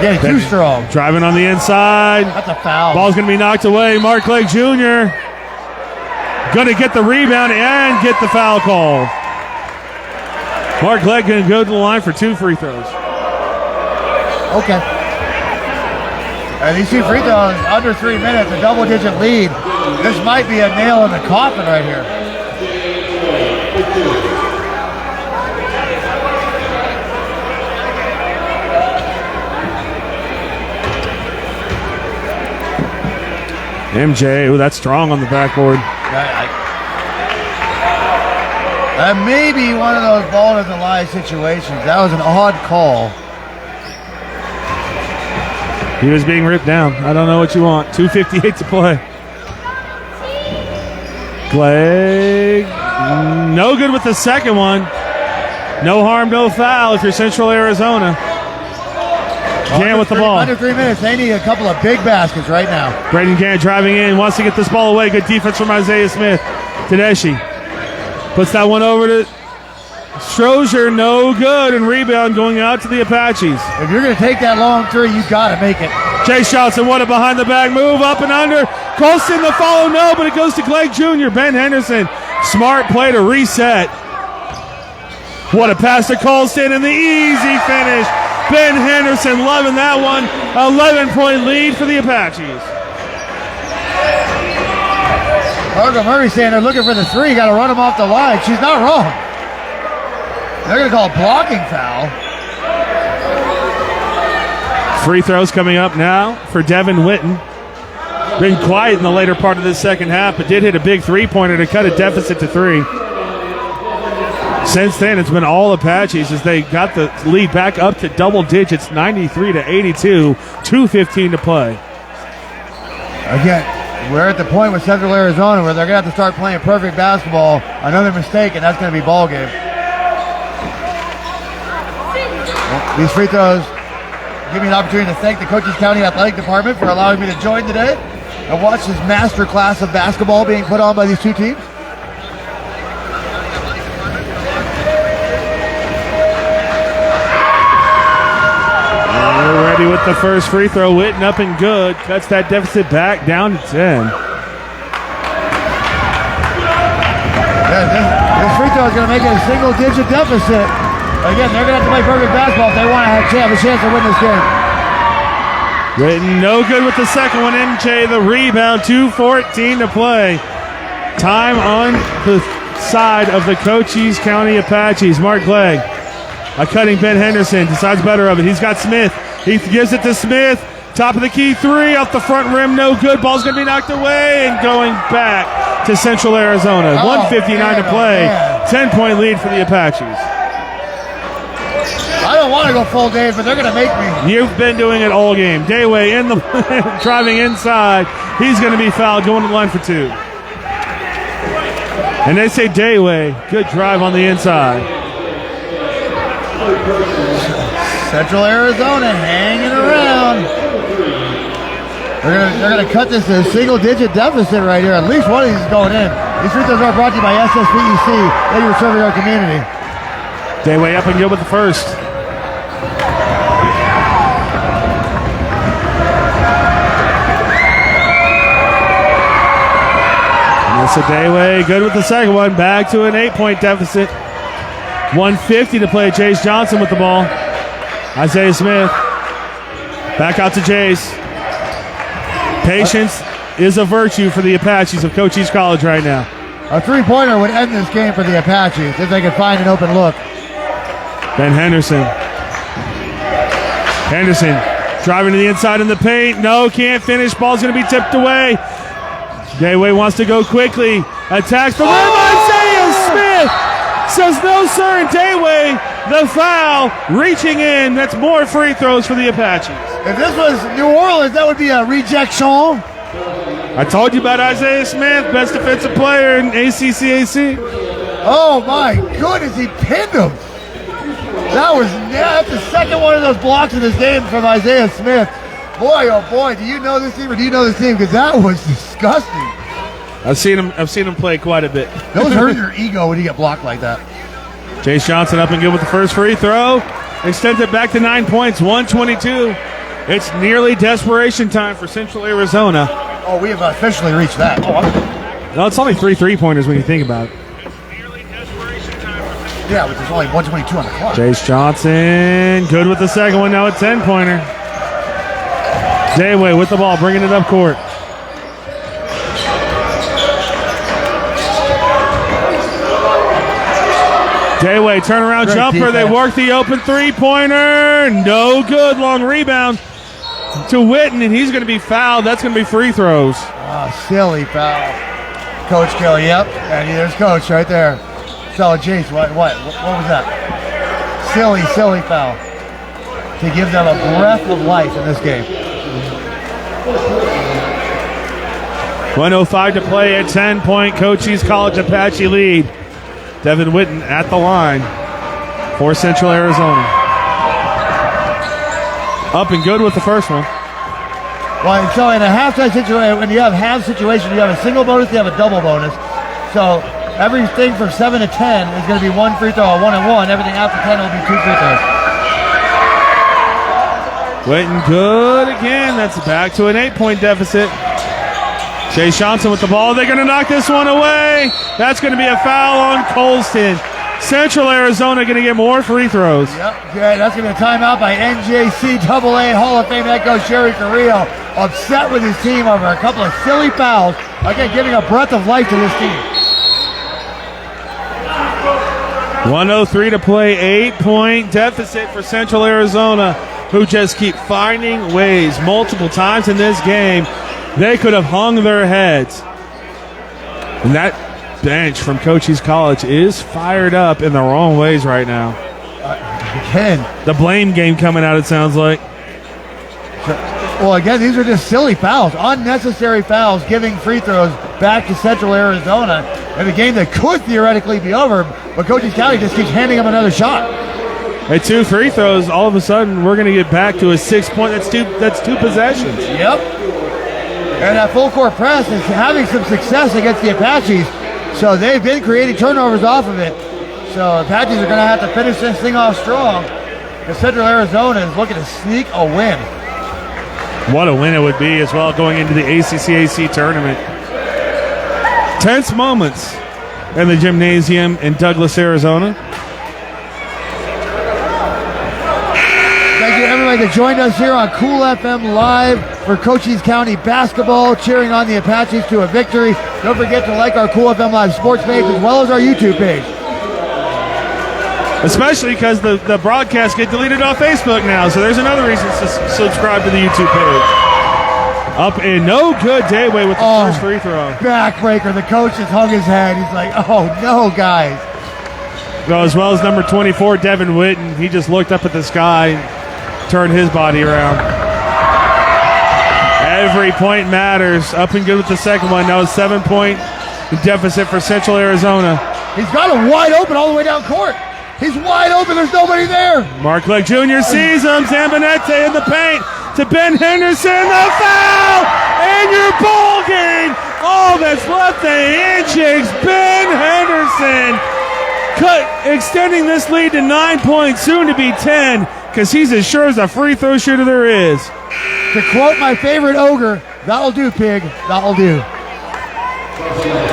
Getting too strong. Driving on the inside. That's a foul. Ball's going to be knocked away. Mark Lake Jr. going to get the rebound and get the foul call. Mark Lake going to go to the line for 2 free throws. Okay. And these 2 free throws under 3 minutes, a double-digit lead. This might be a nail in the coffin right here. MJ, ooh, that's strong on the backboard. That may be one of those ball doesn't lie situations. That was an odd call. He was being ripped down. I don't know what you want. 2:58 to play. Clegg, no good with the second one. No harm, no foul if you're Central Arizona. Gant with the ball. Under 3 minutes. They need a couple of big baskets right now. Braden Gant driving in, wants to get this ball away. Good defense from Isaiah Smith. Tedeschi puts that one over to Strozer. No good, and rebound going out to the Apaches. If you're going to take that long three, you got to make it. Chase Johnson, what a behind the back move, up and under. Colston the follow, no, but it goes to Clegg Jr. Ben Henderson, smart play to reset. What a pass to Colston, and the easy finish. Ben Henderson loving that one. 11-point lead for the Apaches. Margot Murray saying they're looking for the three. Got to run them off the line. She's not wrong. They're going to call a blocking foul. Free throws coming up now for Devin Witten. Been quiet in the later part of this second half, but did hit a big three-pointer to cut a deficit to 3. Since then, it's been all Apaches as they got the lead back up to double digits, 93-82, 2:15 to play. Again, we're at the point with Central Arizona where they're going to have to start playing perfect basketball. Another mistake, and that's going to be ball game. Well, these free throws give me an opportunity to thank the Cochise County Athletic Department for allowing me to join today and watch this master class of basketball being put on by these two teams. We're ready with the first free throw. Witten up and good. Cuts that deficit back down to 10. This free throw is going to make it a single-digit deficit. Again, they're going to have to play perfect basketball if they want to have a chance to win this game. Witten no good with the second one. MJ the rebound. 2:14 to play. Time on the side of the Cochise County Apaches. Mark Clegg, a cutting Ben Henderson, decides better of it. He's got Smith. He gives it to Smith. Top of the key three off the front rim. No good. Ball's going to be knocked away and going back to Central Arizona. 1:59 to play. 10-point lead for the Apaches. I don't want to go full Dave, but they're going to make me. You've been doing it all game. Dayway in the driving inside. He's going to be fouled, going to the line for 2. And they say Dayway, good drive on the inside. Central Arizona hanging around. They're gonna cut this to a single-digit deficit right here. At least one of these is going in. These free throws are brought to you by SSVEC. Thank you for serving our community. Dayway up and good with the first. Melissa Dayway good with the second one. Back to an 8-point deficit. 1:50 to play. Jace Johnson with the ball. Isaiah Smith. Back out to Jace. Patience is a virtue for the Apaches of Cochise College right now. A three-pointer would end this game for the Apaches if they could find an open look. Ben Henderson. Henderson driving to the inside in the paint. No, can't finish. Ball's going to be tipped away. Dayway wants to go quickly. Attacks the rim. Isaiah Smith says no, sir. And Dayway, the foul, reaching in. That's more free throws for the Apaches. If this was New Orleans, that would be a rejection. I told you about Isaiah Smith, best defensive player in ACCAC. Oh my goodness, he pinned him. That's the second one of those blocks in this game from Isaiah Smith. Boy, oh boy, do you know this team or do you know this team? Because that was disgusting. I've seen him play quite a bit. Those hurt your ego when you get blocked like that. Jace Johnson up and good with the first free throw. Extends it back to 9 points, 122. It's nearly desperation time for Central Arizona. Oh, we have officially reached that. No, it's only 3 3-pointers when you think about it. Yeah, which is only 122 on the clock. Jace Johnson, good with the second one. Now a 10-pointer. Dayway with the ball, bringing it up court. Dayway, turnaround Great jumper. defense. They work the open three-pointer. No good. Long rebound to Witten, and he's going to be fouled. That's going to be free throws. Oh, silly foul. Coach Kelly, yep. And there's Coach right there. So, Jace, what was that? Silly foul. To give them a breath of life in this game. 1:05 to play, a 10-point Cochise College Apache lead. Devin Witten at the line for Central Arizona. Up and good with the first one. Well, so in a halftime situation, when you have half situation, you have a single bonus, you have a double bonus. So everything from 7 to 10 is going to be one free throw, a 1-and-1. Everything after 10 will be 2 free throws. Witten good again. That's back to an 8-point deficit. Jace Johnson with the ball. They're going to knock this one away. That's going to be a foul on Colston. Central Arizona going to get more free throws. Yep, okay, that's going to be a timeout by NJCAA Hall of Fame head coach Sherry Carrillo. Upset with his team over a couple of silly fouls. Again, giving a breath of life to this team. 1:03 to play, 8-point deficit for Central Arizona, who just keep finding ways multiple times in this game. They could have hung their heads. And that bench from Cochise College is fired up in the wrong ways right now. Again. The blame game coming out, it sounds like. Well, again, these are just silly fouls, unnecessary fouls, giving free throws back to Central Arizona in a game that could theoretically be over, but Cochise County just keeps handing them another shot. At 2 free throws, all of a sudden we're going to get back to a 6-point. That's two possessions. Yep. And that full court press is having some success against the Apaches, so they've been creating turnovers off of it. So Apaches are going to have to finish this thing off strong, and Central Arizona is looking to sneak a win. What a win it would be as well going into the ACCAC tournament. Tense moments in the gymnasium in Douglas, Arizona. Thank you everybody that joined us here on Cool FM Live for Cochise County basketball, cheering on the Apaches to a victory. Don't forget to like our Cool FM Live sports page as well as our YouTube page. Especially because the broadcasts get deleted off Facebook now, so there's another reason to subscribe to the YouTube page. Up and no good, Dayway with the first free throw. Backbreaker. The coach just hung his head. He's like, oh no, guys. Well, as well as number 24, Devin Witten. He just looked up at the sky and turned his body around. Every point matters. Up and good with the second one. Now a 7-point deficit for Central Arizona. He's got him wide open all the way down court. He's wide open. There's nobody there. Mark Legg Jr. sees him. Zambonette in the paint to Ben Henderson. The foul! And your ball game. All that's left, the handshakes. Ben Henderson extending this lead to 9 points, soon to be 10, because he's as sure as a free throw shooter there is. To quote my favorite ogre, that'll do, pig. That'll do.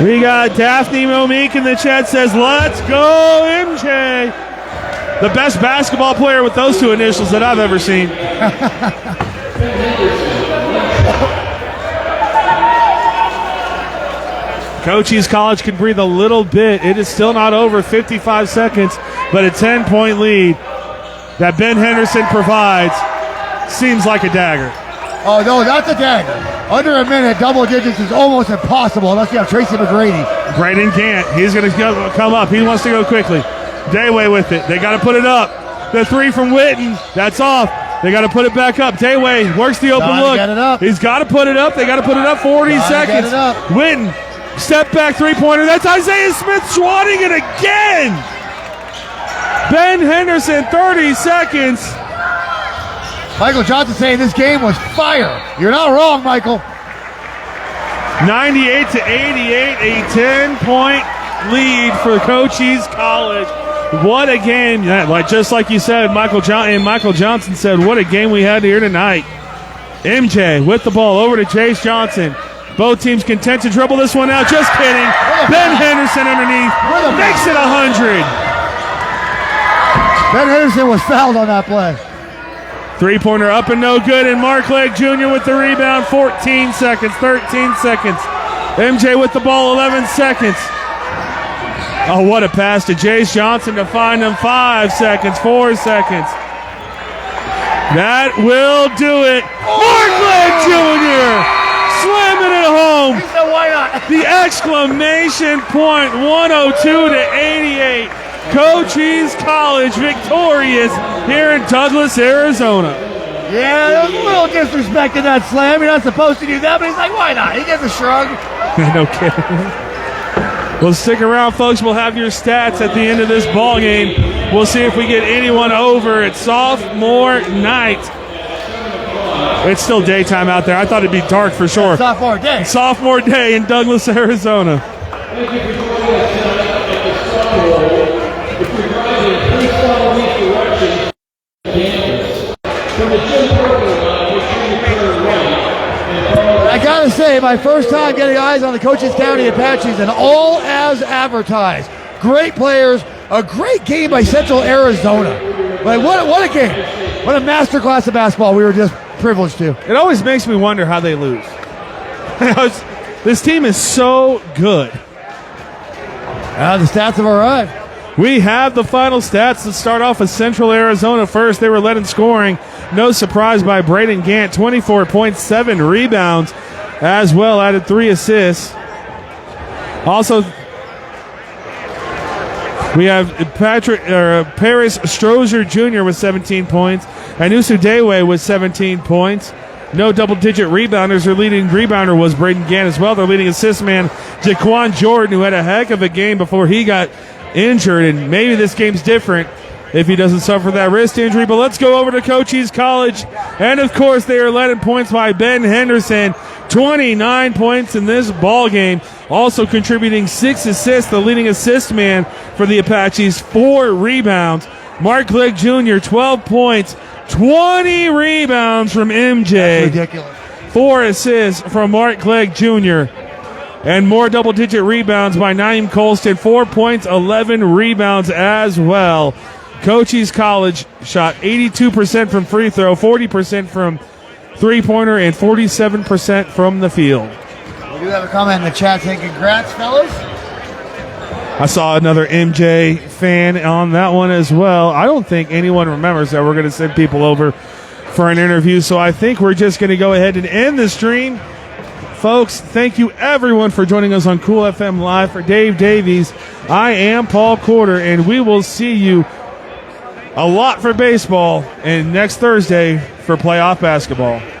We got Daphne Momeek in the chat, says, let's go, MJ. The best basketball player with those two initials that I've ever seen. Cochise College can breathe a little bit. It is still not over 55 seconds, but a 10-point lead that Ben Henderson provides seems like a dagger. Oh, no, that's a dagger. Under a minute, double digits is almost impossible unless you have Tracy McGrady. Braden can't. He's going to come up. He wants to go quickly. Dayway with it. They got to put it up. The three from Witten. That's off. They got to put it back up. Dayway works the open look. Get it up. He's got to put it up. They got to put it up. 40 seconds. Get it up. Witten. Step back three-pointer. That's Isaiah Smith swatting it again. Ben Henderson, 30 seconds. Michael Johnson saying this game was fire. You're not wrong, Michael. 98 to 88, a 10-point lead for Cochise College. What a game. Just like you said, Michael Johnson said, what a game we had here tonight. MJ with the ball over to Jace Johnson. Both teams content to dribble this one out. Just kidding. Ben Henderson underneath. Makes it 100. Ben Henderson was fouled on that play. Three-pointer up and no good, and Mark Legg Jr. with the rebound. 14 seconds, 13 seconds. MJ with the ball, 11 seconds. Oh, what a pass to Jace Johnson to find him. 5 seconds, 4 seconds. That will do it. Mark Legg Jr. slamming it home. He said, why not? The exclamation point, 102 to 88. Cochise College victorious here in Douglas, Arizona. Yeah, there was a little disrespect in that slam. You're not supposed to do that, but he's like, why not? He gets a shrug. No kidding. Well, stick around, folks. We'll have your stats at the end of this ball game. We'll see if we get anyone over at sophomore night. It's still daytime out there. I thought it'd be dark for sure. Sophomore day. Sophomore day in Douglas, Arizona. Thank you for joining us tonight at the Sophomore. If you're driving, please follow these directions to campus. From the gym parking lot, make sure you turn right and follow. I gotta say, my first time getting eyes on the Cochise County Apaches, and all as advertised. Great players, a great game by Central Arizona. Like what a game! What a masterclass of basketball we were just privileged to. It always makes me wonder how they lose. This team is so good. The stats have arrived. We have the final stats to start off with Central Arizona first. They were led in scoring. No surprise by Braden Gant, 24.7 rebounds, as well added 3 assists. Also, we have Paris Strozier Jr. with 17 points, and Usudewe with 17 points. No double-digit rebounders. Their leading rebounder was Braden Gant as well. Their leading assist man, Jaquan Jordan, who had a heck of a game before he got injured, and maybe this game's different if he doesn't suffer that wrist injury. But let's go over to Cochise College, and of course they are led in points by Ben Henderson, 29 points in this ball game, also contributing 6 assists. The leading assist man for the Apaches, 4 rebounds. Mark Clegg Jr., 12 points, 20 rebounds from MJ. That's ridiculous. 4 assists from Mark Clegg Jr., and more double-digit rebounds by Naeem Colston. 4 points, 11 rebounds as well. Cochise College shot 82% from free throw, 40% from three-pointer, and 47% from the field. We do have a comment in the chat saying congrats, fellas. I saw another MJ fan on that one as well. I don't think anyone remembers that we're going to send people over for an interview, so I think we're just going to go ahead and end the stream. Folks, thank you everyone for joining us on Cool FM Live. For Dave Davies, I am Paul Corder, and we will see you a lot for baseball and next Thursday for playoff basketball.